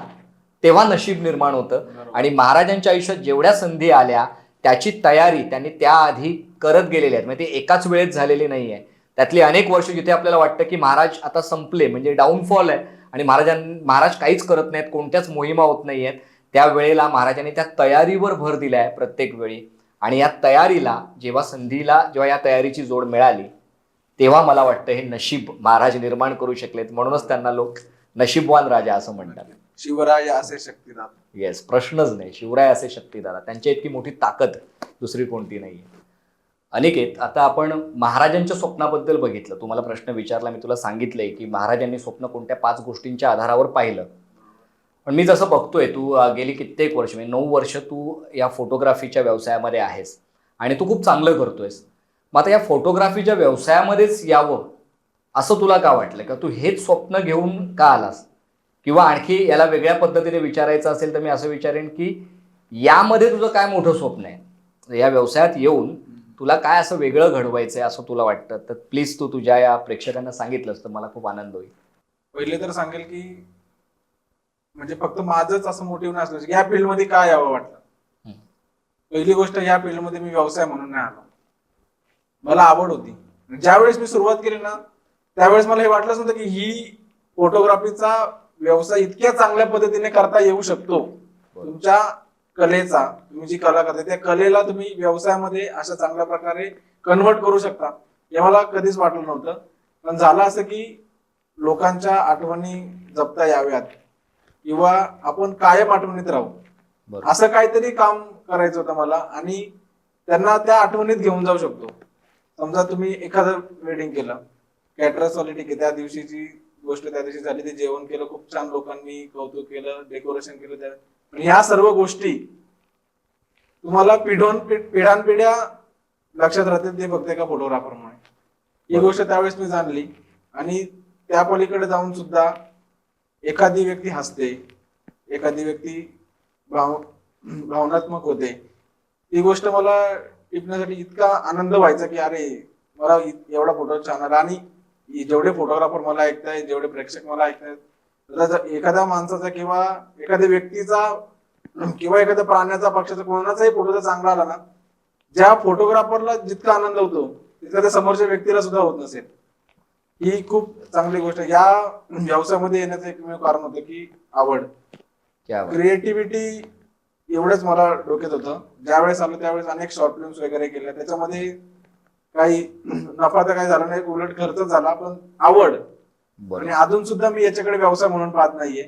तेव्हा नशीब निर्माण होतं. आणि महाराजांच्या आयुष्यात जेवढ्या संधी आल्या त्याची तयारी त्यांनी त्याआधी करत गेलेल्या आहेत. म्हणजे ती एकाच वेळेत झालेली नाही आहे. त्यातली अनेक वर्ष जिथे आपल्याला वाटतं की महाराज आता संपले, म्हणजे डाऊनफॉल आहे आणि महाराज काहीच करत नाहीत, कोणत्याच मोहिमा होत नाही आहेत, त्यावेळेला महाराजांनी त्या तयारीवर भर दिलाय प्रत्येक वेळी. आणि या तयारीला जेव्हा या तयारीची जोड मिळाली तेव्हा मला वाटतं हे नशीब महाराज निर्माण करू शकलेत. म्हणूनच त्यांना लोक नशीबवान राजा असं म्हणतात.
शिवराय असे शक्तिदाता.
येस, प्रश्नच नाही. शिवराय असे शक्तिदाता, त्यांच्या इतकी मोठी ताकद दुसरी कोणती नाहीये. अनिकेत, आता आपण महाराजांच्या स्वप्नाबद्दल बघितलं. तुम्हाला प्रश्न विचारला, मी तुला सांगितलंय की महाराजांनी स्वप्न कोणत्या 5 गोष्टींच्या आधारावर पाहिलं. पण मी जसं बघतोय, तू गेली कित्येक वर्ष, म्हणजे 9 वर्ष तू या फोटोग्राफीच्या व्यवसायामध्ये आहेस आणि तू खूप चांगलं करतोयस. मग आता या फोटोग्राफीच्या व्यवसायामध्येच यावं असं तुला का वाटलं? का तू हेच स्वप्न घेऊन का आलास? किंवा आणखी याला वेगळ्या पद्धतीने विचारायचं असेल तर मी असं विचारेन की यामध्ये तुझं काय मोठं स्वप्न आहे? या व्यवसायात येऊन तुला काय असं वेगळं घडवायचंय असं तुला वाटतं? तर प्लीज तू तुझ्या या प्रेक्षकांना सांगितलंस तर मला खूप आनंद होईल.
पहिले तर सांगेल की म्हणजे फक्त माझंच असं मोटिव्ह नसलं की या फील्डमध्ये काय यावं वाटतं. पहिली गोष्ट, या फील्डमध्ये मी व्यवसाय म्हणून नाही आलो, मला आवड होती. ज्यावेळेस मी सुरुवात केली ना त्यावेळेस मला हे वाटलंच नव्हतं की ही फोटोग्राफीचा व्यवसाय इतक्या चांगल्या पद्धतीने करता येऊ शकतो. तुमच्या कलेचा, तुम्ही जी कला करता त्या कलेला तुम्ही व्यवसायामध्ये अशा चांगल्या प्रकारे कन्वर्ट करू शकता हे मला कधीच वाटलं नव्हतं. पण झालं असं की लोकांच्या आठवणी जपता याव्यात किंवा आपण कायम आठवणीत राहू असं काहीतरी काम करायचं होतं मला आणि त्यांना त्या आठवणीत घेऊन जाऊ शकतो. समजा तुम्ही एखादं वेडिंग केलं, कॅटरर्स वाले ठीक आहे, त्या दिवशीची गोष्ट त्या दिवशी झाली, ते जेवण केलं, खूप छान लोकांनी कौतुक केलं, डेकोरेशन केलं, पण ह्या सर्व गोष्टी तुम्हाला पिढ्यानपिढ्या लक्षात राहतील ते फक्त एका फोटोग्राफरमुळे. ही गोष्ट त्यावेळेस मी जाणली. आणि त्या पलीकडे जाऊन सुद्धा एखादी व्यक्ती हसते, एखादी व्यक्ती भावनात्मक होते, ती गोष्ट मला टिपण्यासाठी इतका आनंद व्हायचा की अरे मला एवढा फोटो छान आला आणि जेवढे फोटोग्राफर मला ऐकतायत, जेवढे प्रेक्षक मला ऐकतायत, तर जर एखाद्या माणसाचा किंवा एखाद्या व्यक्तीचा किंवा एखाद्या प्राण्याचा पक्षाचा कोणाचाही फोटो जर चांगला आला ना, ज्या फोटोग्राफरला जितका आनंद होतो तितका त्या समोरच्या व्यक्तीला सुद्धा होत नसेल. ही खूप चांगली गोष्ट आहे. या व्यवसायामध्ये येण्याचं एकमेव कारण होतं की आवड,
क्या बात.
क्रिएटिव्हिटी. एवढंच मला डोक्यात होतं. ज्यावेळेस आलं त्यावेळेस अनेक शॉर्ट फिल्म्स वगैरे केल्या. त्याच्यामध्ये काही नफा तर काही झाला नाही, उलट खर्च झाला, पण आवड. आणि
बरोबर
अजून सुद्धा मी याच्याकडे व्यवसाय म्हणून पाहत नाहीये.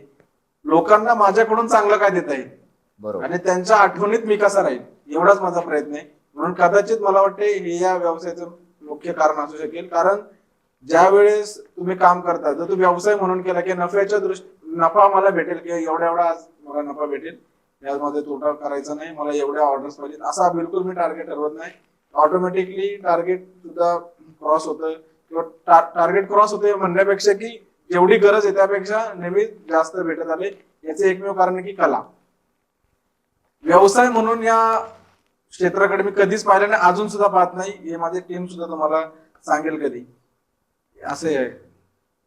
लोकांना माझ्याकडून चांगलं काय देता येईल
बरोबर.
आणि त्यांच्या आठवणीत मी कसा राहील एवढाच माझा प्रयत्न आहे. म्हणून कदाचित मला वाटते हे या व्यवसायाचं मुख्य कारण असू शकेल. कारण ज्या वेळेस तुम्ही काम करता, जर तुम्ही व्यवसाय म्हणून केला की नफा मला भेटेल की एवढा एवढा आज मला नफा भेटेल, यामध्ये तोटा करायचा नाही, मला एवढ्या ऑर्डर्स पाहिजेत, असा बिलकुल मी टार्गेट ठरवत नाही. ऑटोमॅटिकली टार्गेट सुद्धा क्रॉस होतं किंवा टार्गेट क्रॉस होते म्हणण्यापेक्षा की जेवढी गरज आहे त्यापेक्षा नेहमी जास्त भेटत आले. याचे एकमेव कारण आहे की कला. व्यवसाय म्हणून या क्षेत्राकडे मी कधीच पाहिलं नाही, अजून सुद्धा पाहत नाही. हे माझी टीम सुद्धा तुम्हाला सांगेल कधी. असे आहे.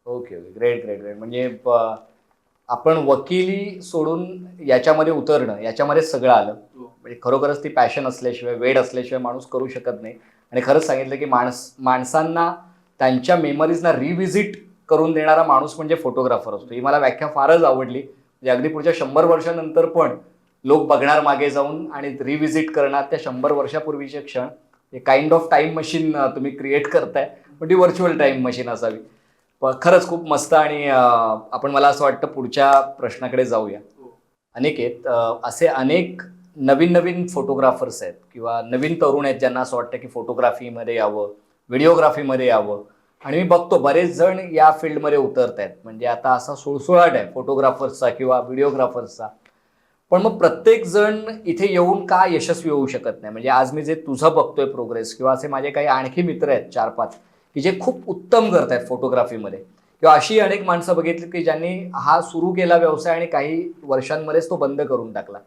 Okay okay, great great great. म्हणजे आपण वकिली सोडून याच्यामध्ये उतरणं, याच्यामध्ये सगळं आलं. म्हणजे खरोखरच ती पॅशन असल्याशिवाय, वेड असल्याशिवाय माणूस करू शकत नाही. आणि खरंच सांगितलं की माणसांना त्यांच्या मेमरीजना रिव्हिजिट करून देणारा माणूस म्हणजे फोटोग्राफर असतो. ही मला व्याख्या फारच आवडली. म्हणजे अगदी पुढच्या 100 वर्षानंतर पण लोक बघणार मागे जाऊन आणि रिव्हिजिट करणार त्या 100 वर्षापूर्वीचे क्षण. हे काइंड ऑफ टाईम मशीन तुम्ही क्रिएट करताय, पण ती व्हर्च्युअल टाईम मशीन असावी. खरंच खूप मस्त. आणि आपण मला असं वाटतं पुढच्या प्रश्नाकडे जाऊया. अनिकेत, असे अनेक नवीन नवीन फोटोग्राफर्स आहेत किंवा नवीन तरुण आहेत ज्यांना असं वाटतं की फोटोग्राफीमध्ये यावं, व्हिडिओग्राफीमध्ये यावं. आणि मी बघतो बरेच जण या फील्डमध्ये उतरत आहेत. म्हणजे आता असा सुळसुळाट आहे फोटोग्राफर्सचा किंवा व्हिडिओग्राफर्सचा. पण मग प्रत्येक जण इथे येऊन का यशस्वी होऊ शकत नाही? म्हणजे आज मी जे तुझं बघतोय प्रोग्रेस, किंवा असे माझे काही आणखी मित्र आहेत 4-5 की जे खूप उत्तम करत आहेत फोटोग्राफीमध्ये, किंवा अशी अनेक माणसं बघितली की ज्यांनी हा सुरू केला व्यवसाय आणि काही वर्षांमध्येच तो बंद करून टाकला.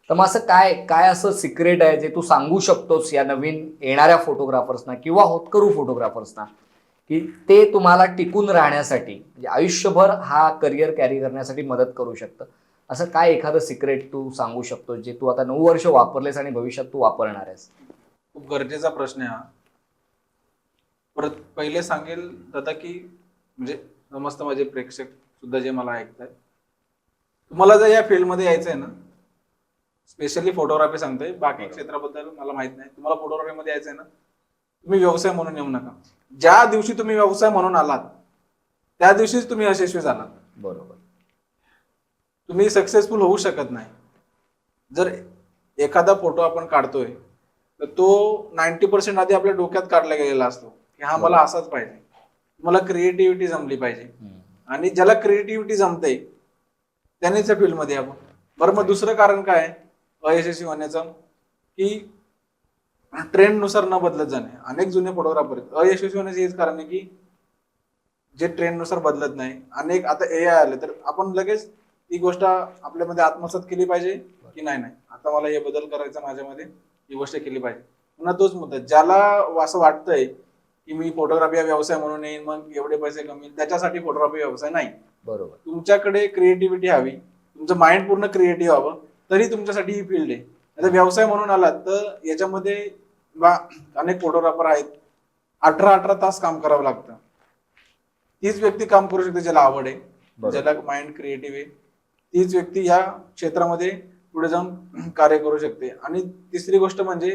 तर मग असं काय काय असं सिक्रेट आहे जे तू सांगू शकतोस या नवीन येणाऱ्या फोटोग्राफर्सना किंवा होतकरू फोटोग्राफर्सना, की ते तुम्हाला टिकून राहण्यासाठी, म्हणजे आयुष्यभर हा करिअर कॅरी करण्यासाठी मदत करू शकतं? असं काय एखादं सिक्रेट तू सांगू शकतो जे तू आता 9 वर्ष वापरलेस आणि भविष्यात तू वापरणार आहेस?
खूप गरजेचा प्रश्न आहे हा. परत पहिले सांगेल दादा की म्हणजे समस्त माझे प्रेक्षक सुद्धा जे मला ऐकतायत, तुम्हाला जर या फील्डमध्ये यायचं आहे ना, स्पेशली फोटोग्राफी सांगतोय, बाकी क्षेत्राबद्दल मला माहित नाही, तुम्हाला फोटोग्राफीमध्ये यायचं आहे ना, तुम्ही व्यवसाय म्हणून येऊ नका. ज्या दिवशी तुम्ही व्यवसाय म्हणून आलात त्या दिवशीच तुम्ही यशस्वी झालात.
बरोबर.
तुम्ही सक्सेसफुल होऊ शकत नाही. जर एखादा फोटो आपण काढतोय तर तो 90% आधी आपल्या डोक्यात काढला गेलेला असतो की हा मला असाच पाहिजे, मला क्रिएटिव्हिटी जमली पाहिजे. आणि ज्याला क्रिएटिव्हिटी जमते त्यानेच या फील्डमध्ये आपण. बरं, मग दुसरं कारण काय आहे अयशस्वी होण्याचं? की ट्रेंडनुसार न बदलत जाणे. अनेक जुने फोटोग्राफर आहेत, अयशस्वी होण्याचे हेच कारण आहे की जे ट्रेंडनुसार बदलत नाही. अनेक आता AI आले तर आपण लगेच ती गोष्ट आपल्यामध्ये आत्मसात केली पाहिजे की नाही नाही आता मला हे बदल करायचा, माझ्यामध्ये ही गोष्ट केली पाहिजे. पुन्हा तोच मुद्दा, ज्याला असं वाटतंय की मी फोटोग्राफी हा व्यवसाय म्हणून येईन, मग एवढे पैसे कमी, त्याच्यासाठी फोटोग्राफी व्यवसाय नाही.
बरोबर.
तुमच्याकडे क्रिएटिव्हिटी हवी, तुमचं माइंड पूर्ण क्रिएटिव्ह हवं, तरी तुमच्यासाठी ही फील्ड आहे. आता व्यवसाय म्हणून आलात तर याच्यामध्ये अनेक फोटोग्राफर आहेत, 18-18 तास काम करावं लागतं. तीच व्यक्ती काम करू शकते ज्याला आवड आहे, ज्याला माइंड क्रिएटिव्ह आहे. तीच व्यक्ती या क्षेत्रामध्ये पुढे जाऊन कार्य करू शकते. आणि तिसरी गोष्ट म्हणजे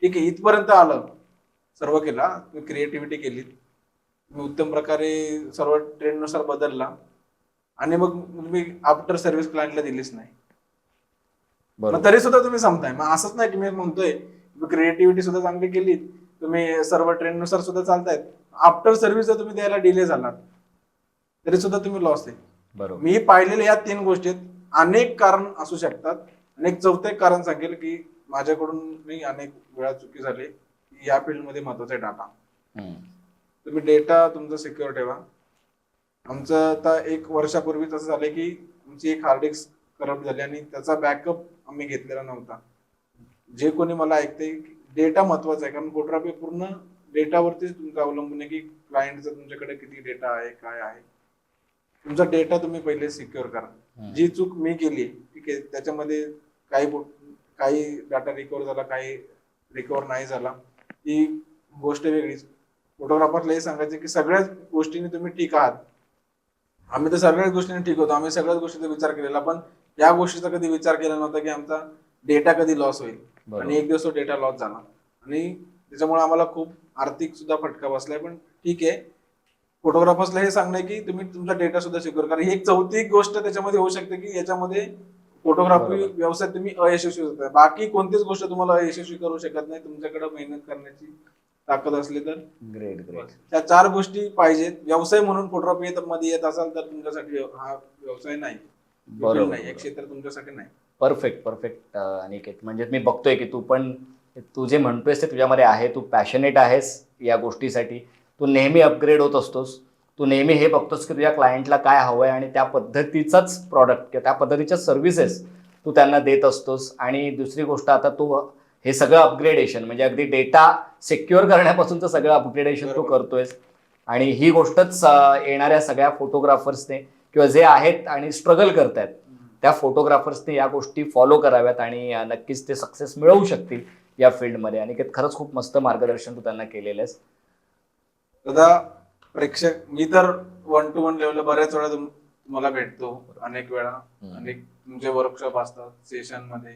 ठीक आहे, इथपर्यंत आलं, सर्व केला, तुम्ही क्रिएटिव्हिटी केली, तुम्ही उत्तम प्रकारे सर्व ट्रेंडनुसार बदलला, आणि मग तुम्ही आफ्टर सर्व्हिस क्लायंटला दिलीच नाही, मग तरी सुद्धा तुम्ही संपताय. मग असंच नाही की मी म्हणतोय क्रिएटिव्हिटी सुद्धा चांगली केली, तुम्ही सर्व ट्रेंडनुसार सुद्धा चालतायत, आफ्टर सर्व्हिस जर तुम्ही द्यायला डिले झाला तरी सुद्धा तुम्ही लॉस आहे.
बरोबर.
मी पाहिलेले या 3 गोष्टीत अनेक कारण असू शकतात. अनेक चौथे कारण सांगेल की माझ्याकडून मी अनेक वेळा चुकी झाली. या फील्डमध्ये महत्वाचा आहे डाटा. तुम्ही डेटा तुमचा सिक्युअर ठेवा. आमचं आता 1 वर्षापूर्वीच असं झालं की आमची एक हार्ड डिस्क करप्ट झाली आणि त्याचा बॅकअप आम्ही घेतलेला नव्हता. जे कोणी मला ऐकते, डेटा महत्वाचा आहे, कारण फोटोग्राफी पूर्ण डेटावरतीच तुमचं अवलंबून आहे की क्लायंटचा तुमच्याकडे किती डेटा आहे, काय आहे. तुमचा डेटा तुम्ही पहिले सिक्युअर करा. जी चूक मी केली, ठीक आहे, त्याच्यामध्ये काही डाटा रिकव्हर झाला, काही रिकव्हर नाही झाला, ही गोष्ट वेगळीच. फोटोग्राफरला हे सांगायचं की सगळ्याच गोष्टींनी तुम्ही ठीक आहात. आम्ही तर सगळ्याच गोष्टींनी ठीक होतो, आम्ही सगळ्याच गोष्टीचा विचार केलेला, पण या गोष्टीचा कधी विचार केला नव्हता की आमचा डेटा कधी लॉस होईल. आणि एक दिवस तो डेटा लॉस झाला आणि त्याच्यामुळे आम्हाला खूप आर्थिक सुद्धा फटका बसलाय. पण ठीक आहे, फोटोग्राफर्सला हे सांगणं आहे की तुम्ही तुमचा डेटा सुद्धा सिक्युअर करा. ही एक चौथी गोष्ट त्याच्यामध्ये होऊ शकते की याच्यामध्ये फोटोग्राफी व्यवसाय तुम्ही अयशस्वी होता. बाकी कोणतीच गोष्ट तुम्हाला अयशस्वी करू शकत नाही, तुमच्याकडे मेहनत करण्याची ताकद असली तर.
ग्रेट.
त्या 4 गोष्टी पाहिजेत. व्यवसाय म्हणून फोटोग्राफी मध्ये येत असाल तर तुमच्यासाठी हा व्यवसाय नाही,
बरोबर,
एक क्षेत्र तुमच्यासाठी नाही.
परफेक्ट अनिकेत. म्हणजे मी बघतोय की तू जे म्हणतोयस ते तुझ्यामध्ये आहे, तू पॅशनेट आहेस या गोष्टीसाठी, तू नेहमी अपग्रेड होत असतोस, तू नेहमी हे बघतोस की तुझ्या क्लायंटला काय हवंय आणि त्या पद्धतीचाच प्रॉडक्ट किंवा त्या पद्धतीच्या सर्व्हिसेस तू त्यांना देत असतोस. आणि दुसरी गोष्ट, आता तू हे सगळं अपग्रेडेशन म्हणजे अगदी डेटा सिक्युअर करण्यापासूनचं सगळं अपग्रेडेशन तू करतोयस. आणि ही गोष्टच येणाऱ्या सगळ्या फोटोग्राफर्सने किंवा जे आहेत आणि स्ट्रगल करतायत त्या फोटोग्राफर्सने या गोष्टी फॉलो कराव्यात आणि नक्कीच ते सक्सेस मिळवू शकतील या फील्डमध्ये. आणि खरंच खूप मस्त मार्गदर्शन तू त्यांना केलेलं आहेस.
दादा, प्रेक्षक, मी तर 1 to 1 लेवलला बऱ्याच वेळा तुम्हाला भेटतो, अनेक वेळा, अनेक तुमचे वर्कशॉप असतात, सेशन मध्ये,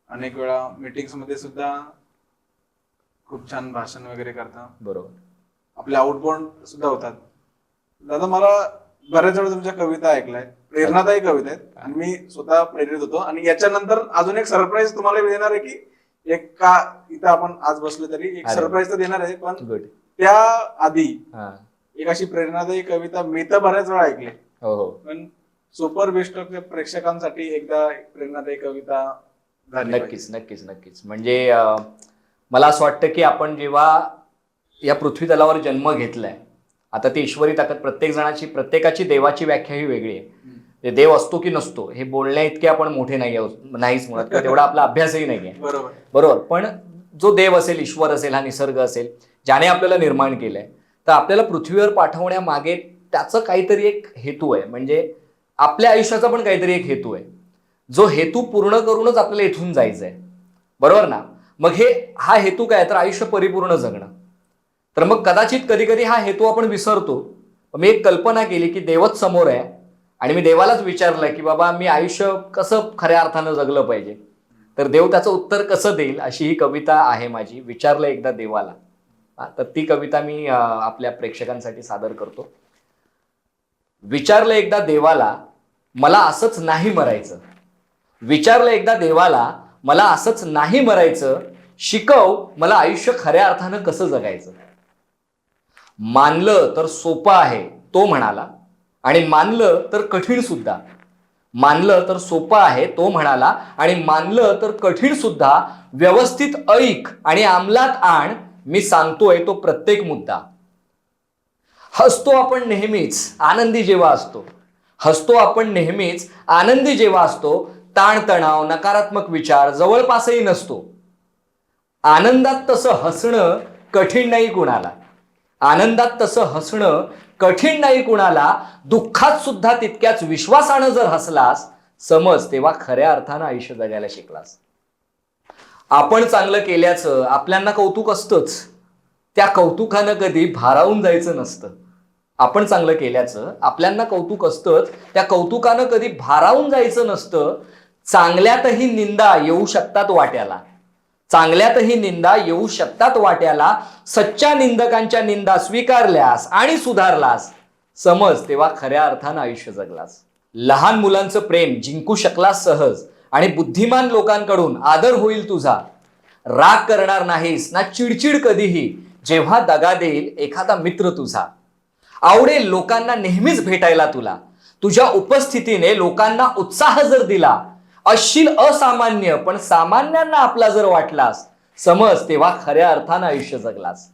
अनेक वेळा मीटिंग्स मध्ये सुद्धा खूप छान भाषण वगैरे करता.
बरोबर.
आपले आउटबाउंड सुद्धा होतात. दादा, मला बऱ्याच वेळा तुमच्या कविता ऐकलाय, प्रेरणादायी कविता आहेत आणि मी स्वतः प्रेरित होतो. आणि याच्यानंतर अजून एक सरप्राईज तुम्हाला देणार आहे की इथं आपण आज बसलो तरी एक सरप्राईज तर देणार आहे. पण त्या आधी एक अशी प्रेरणादायी कविता मी तर बऱ्याच वेळा ऐकली, पण सुपर बेस्टच्या प्रेक्षकांसाठी एकदा प्रेरणादायी कविता झाली.
नक्कीच. म्हणजे मला असं वाटतं की आपण जेव्हा या पृथ्वी तलावर जन्म घेतलाय, आता ती ईश्वरी ताकद प्रत्येकाची देवाची व्याख्या ही वेगळी आहे. देव असतो की नसतो हे बोलण्या इतके आपण मोठे नाहीच मुळात, तेवढा आपला अभ्यासही नाहीये. बरोबर. पण जो देव असेल, ईश्वर असेल, हा निसर्ग असेल, ज्याने आपल्याला निर्माण केलंय, तर आपल्याला पृथ्वीवर पाठवण्यामागे त्याचं काहीतरी एक हेतू आहे. म्हणजे आपल्या आयुष्याचा पण काहीतरी एक हेतू आहे, जो हेतू पूर्ण करूनच आपल्याला इथून जायचंय. बरोबर ना? मग हा हेतू काय तर आयुष्य परिपूर्ण जगणं. तर मग कदाचित कधी कधी हा हेतू आपण विसरतो. मी एक कल्पना केली की देवच समोर आहे आणि मी देवालाच विचारलं की बाबा मी आयुष्य कसं खऱ्या अर्थानं जगलं पाहिजे, तर देव त्याचं उत्तर कसं देईल अशी ही कविता आहे माझी. विचारलं एकदा देवाला. तर ती कविता मी आपल्या प्रेक्षकांसाठी सादर करतो. विचारलं एकदा देवाला, मला असंच नाही मरायचं. विचारलं एकदा देवाला, मला असंच नाही मरायचं. शिकव मला आयुष्य खऱ्या अर्थानं कसं जगायचं. मानलं तर सोपं आहे तो म्हणाला आणि मानलं तर कठीण सुद्धा. मानलं तर सोपं आहे तो म्हणाला आणि मानलं तर कठीण सुद्धा. व्यवस्थित ऐक आणि अंमलात आण, मी सांगतोय तो प्रत्येक मुद्दा. हसतो आपण नेहमीच आनंदी जेव्हा असतो. हसतो आपण नेहमीच आनंदी जेव्हा असतो. ताणतणाव, नकारात्मक विचार जवळपासही नसतो. आनंदात तसं हसणं कठीण नाही कुणाला. आनंदात तसं हसणं कठीण नाही कुणाला. दुःखात सुद्धा तितक्याच विश्वासानं जर हसलास, समज तेव्हा खऱ्या अर्थानं आयुष्य जगायला शिकलास. आपण चांगलं केल्याचं आपल्यांना कौतुक असतंच, त्या कौतुकानं कधी भारावून जायचं नसतं. आपण चांगलं केल्याचं आपल्यांना कौतुक असतंच, त्या कौतुकानं कधी भारावून जायचं नसतं. चांगल्यातही निंदा येऊ शकतात वाट्याला. चांगल्यातही निंदा येऊ शकतात वाट्याला. सच्च्या निंदकांच्या निंदा स्वीकारल्यास आणि सुधारलास, समज तेव्हा खऱ्या अर्थानं आयुष्य जगलास. लहान मुलांचं प्रेम जिंकू शकलास सहज आणि बुद्धिमान लोकांकडून आदर होईल तुझा. राग करणार नाहीस ना चिडचिड कधीही, जेव्हा दगा देईल एखादा मित्र तुझा. आवडेल लोकांना नेहमीच भेटायला तुला. तुझ्या उपस्थितीने लोकांना उत्साह जर दिला. असशील असामान्य पण सामान्यांना आपला जर वाटलास, समज तेव्हा खऱ्या अर्थानं आयुष्य जगलास.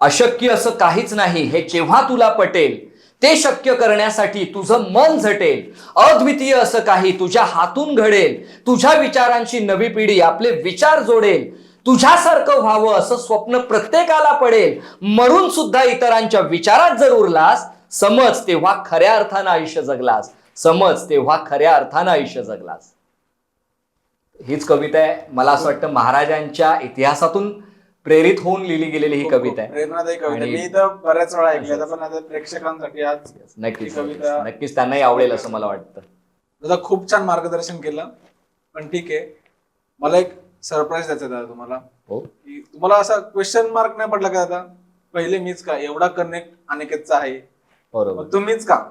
अशक्य असं काहीच नाही हे जेव्हा तुला पटेल, ते शक्य करण्यासाठी तुझं मन झटेल. अद्वितीय असं काही तुझ्या हातून घडेल. तुझ्या विचारांची नवी पिढी आपले विचार जोडेल. तुझ्यासारखं व्हावं असं स्वप्न प्रत्येकाला पडेल, मरून सुद्धा इतरांच्या विचारात जर उरलास, समज तेव्हा खऱ्या अर्थानं आयुष्य जगलास, समज तेव्हा खऱ्या अर्थानं आयुष्य जगलास. हीच कविता आहे, मला असं वाटतं महाराजांच्या इतिहासातून प्रेरित होऊन लिहिली गेलेली ही कविता आहे.
प्रेरणादायी कविता.
आणि-
मी तर बऱ्याच वेळा ऐकली आता, पण आता प्रेक्षकांसाठी आज
नक्कीच
ही कविता-
नक्कीच त्यांनाही आवडेल असं मला वाटतं.
दादा खूप छान मार्गदर्शन केलं, पण ठीक आहे, मला एक सरप्राईज द्यायचं दादा तुम्हाला.
हो,
की तुम्हाला असा क्वेश्चन मार्क नाही पडला का दादा, पहिले मीच का, एवढा कनेक्ट अनिकेतचा आहे,
बरोबर.
मग तुम्हीच का?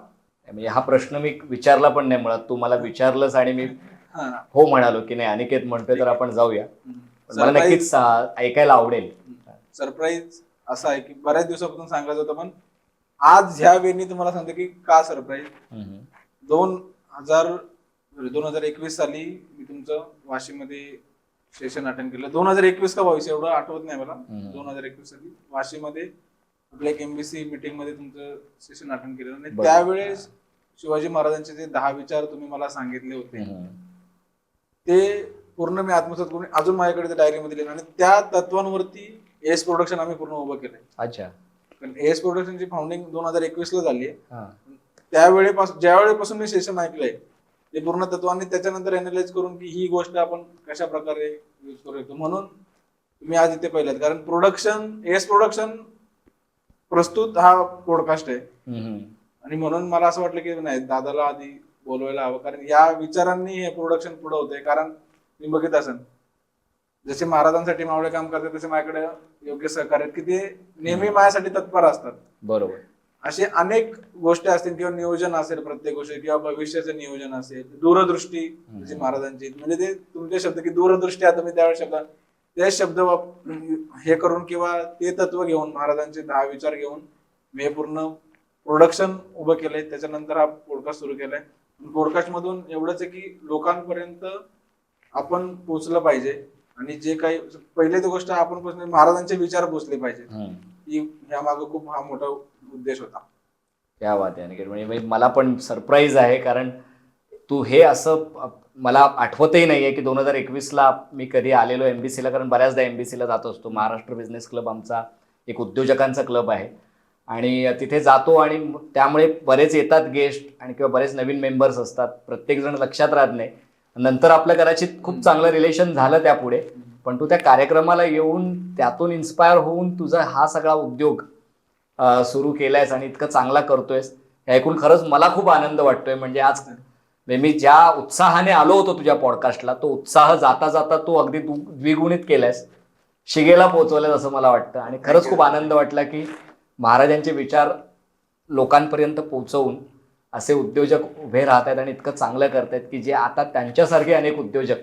म्हणजे हा प्रश्न मी विचारला पण नाही मुळात, तू मला विचारलंस आणि मी
हा.
हो म्हणालो की नाही अनिकेत म्हणतोय तर आपण जाऊया. पण मला
Surprise-
नक्कीच ऐकायला आवडेल.
सरप्राईज असा आहे की बऱ्याच दिवसापासून सांगायचं होतं, पण आज ह्या वेळी तुम्हाला सांगतो की का सरप्राईज. 2021 साली मी तुमचं वाशीमध्ये सेशन अटेंड केलं. 2021 का 22 एवढं आठवत नाही मला. 2021 साली वाशीमध्ये आपल्या एक एमबीसी मीटिंग मध्ये तुमचं सेशन अटेंड केलं, आणि
बरोबर.
त्यावेळेस शिवाजी महाराजांचे जे 10 विचार तुम्ही मला सांगितले होते, ते पूर्ण मी आत्मसात करून अजून माझ्याकडे ते डायरीमध्ये लिहिलं, आणि त्या तत्वांवरती एस प्रोडक्शन आम्ही पूर्ण उभं केलंय.
अच्छा.
कारण एस प्रोडक्शनची फाउंडिंग 2021 ला झाली आहे.
हा.
त्यावेळेपासून ज्यावेळेपासून मी सेशन ऐकलंय ते पूर्ण तत्वांनी त्याच्यानंतर अनालाइज करून की ही गोष्ट आपण कशा प्रकारे यूज करू शकतो, म्हणून तुम्ही आज इथे पाहिलात. कारण एस प्रोडक्शन प्रस्तुत हा पॉडकास्ट आहे, आणि म्हणून मला असं वाटलं की नाही, दादाला आधी बोलवायला हवं, कारण या विचारांनी हे प्रोडक्शन पुढे होतंय. कारण मी बघित असेल, जसे महाराजांसाठी मावळे काम करतात तसे माझ्याकडे योग्य सहकार्य की ते नेहमी माझ्यासाठी तत्पर असतात.
बरोबर.
असे अनेक गोष्टी असतील, किंवा नियोजन असेल प्रत्येक गोष्टी, किंवा भविष्याचं नियोजन असेल, दूरदृष्टी जी महाराजांची, म्हणजे ते तुमचे शब्द की दूरदृष्टी, आता मी त्यावेळेस ते शब्द हे करून किंवा ते तत्व घेऊन, महाराजांचे 10 विचार घेऊन मी पूर्ण प्रोडक्शन उभं केलंय. त्याच्यानंतर हा पॉडकास्ट सुरू केलाय. पॉडकास्ट मधून एवढंच आहे की लोकांपर्यंत आपण पोहोचलं पाहिजे, आणि जे काही पहिले ती गोष्ट आपण पोहोचणे, महाराजांचे विचार पोहोचले पाहिजे, की ह्या मागे खूप हा मोठा उद्देश होता.
क्या बात आहे अनिकेत. म्हणजे मला पण सरप्राईज आहे, कारण तू हे असं मला आठवतही नाहीये की 2021ला मी कधी आलेलो एमबीसीला, कारण बऱ्याचदा एमबीसीला जात असतो. महाराष्ट्र बिझनेस क्लब आमचा एक उद्योजकांचा क्लब आहे, आणि तिथे जातो, आणि त्यामुळे बरेच येतात गेस्ट, आणि किंवा बरेच नवीन मेंबर्स असतात, प्रत्येक जण लक्षात राहत नाही. नंतर आपलं कदाचित खूप चांगलं रिलेशन झालं त्यापुढे, पण तू त्या कार्यक्रमाला येऊन त्यातून इन्स्पायर होऊन तुझा हा सगळा उद्योग सुरू केलायस आणि इतकं चांगला करतोयस, हे ऐकून खरंच मला खूप आनंद वाटतोय. म्हणजे आज मी ज्या उत्साहाने आलो होतो तुझ्या पॉडकास्टला, तो उत्साह जाता जाता तू अगदी द्विगुणित केलायस, शिगेला पोहोचवलास असं मला वाटतं. आणि खरंच खूप आनंद वाटला की महाराजांचे विचार लोकांपर्यंत पोहोचवून असे उद्योजक उभे राहत आहेत आणि इतकं चांगलं करतायत की जे आता त्यांच्यासारखे अनेक उद्योजक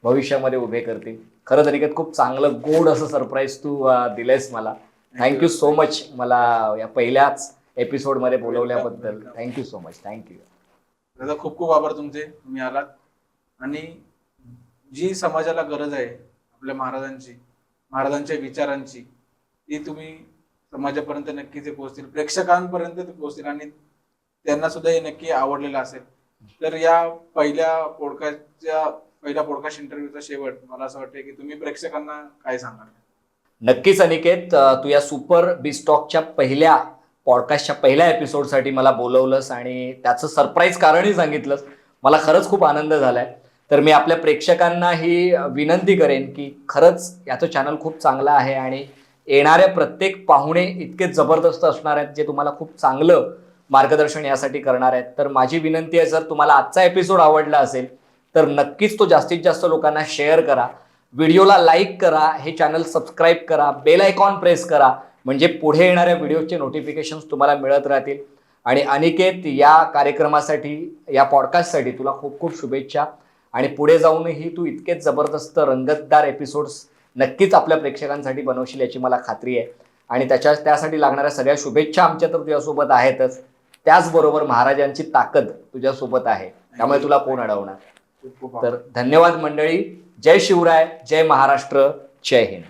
भविष्यामध्ये उभे करतील. खरंच अनिकेत, खूप चांगलं गोड असं सरप्राईज तू दिलंयस मला. थँक्यू सो मच, मला या पहिल्याच एपिसोडमध्ये बोलवल्याबद्दल थँक्यू सो मच. थँक्यू
दादा, खूप खूप आभार तुमचे, तुम्ही आलात, आणि जी समाजाला गरज आहे आपल्या महाराजांच्या विचारांची, ती तुम्ही समाजापर्यंत नक्कीच ते पोहोचतील, प्रेक्षकांपर्यंत ते पोहोचतील, आणि त्यांना सुद्धा हे नक्की आवडलेलं असेल. तर या पहिल्या पॉडकास्ट इंटरव्ह्यूचा शेवट मला असं वाटतं की तुम्ही प्रेक्षकांना काय सांगाल?
नक्कीच अनिकेत, तू या सुपर बिस्टॉकच्या पहिल्या पॉडकास्टच्या पहिल्या एपिसोडसाठी मला बोलवलंस आणि त्याचं सरप्राईज कारणही सांगितलंस. मला खरंच खूप आनंद झालाय. तर मी आपल्या प्रेक्षकांना ही विनंती करेन की खरंच याचं चॅनल खूप चांगलं आहे, आणि येणाऱ्या प्रत्येक पाहुणे इतके जबरदस्त असणार आहेत जे तुम्हाला खूप चांगलं मार्गदर्शन यासाठी करणार आहेत. तर माझी विनंती आहे, जर तुम्हाला आजचा एपिसोड आवडला असेल तर नक्कीच तो जास्तीत जास्त लोकांना शेअर करा, व्हिडिओला लाईक करा, हे चॅनल सबस्क्राईब करा, बेल आयकॉन प्रेस करा, म्हणजे पुढे येणाऱ्या व्हिडिओचे नोटिफिकेशन्स तुम्हाला मिळत राहतील. आणि अनिकेत, या कार्यक्रमासाठी, या पॉडकास्टसाठी तुला खूप खूप शुभेच्छा, आणि पुढे जाऊनही तू इतकेच जबरदस्त रंगतदार एपिसोड्स नक्कीच आपल्या प्रेक्षकांसाठी बनवशील याची मला खात्री आहे. आणि त्यासाठी लागणाऱ्या सगळ्या शुभेच्छा आमच्या तर तुझ्यासोबत आहेतच, त्याचबरोबर महाराजांची ताकद तुझ्यासोबत आहे, त्यामुळे तुला कोण अडवणार. तर धन्यवाद मंडळी. जय शिवराय, जय महाराष्ट्र, जय हिंद.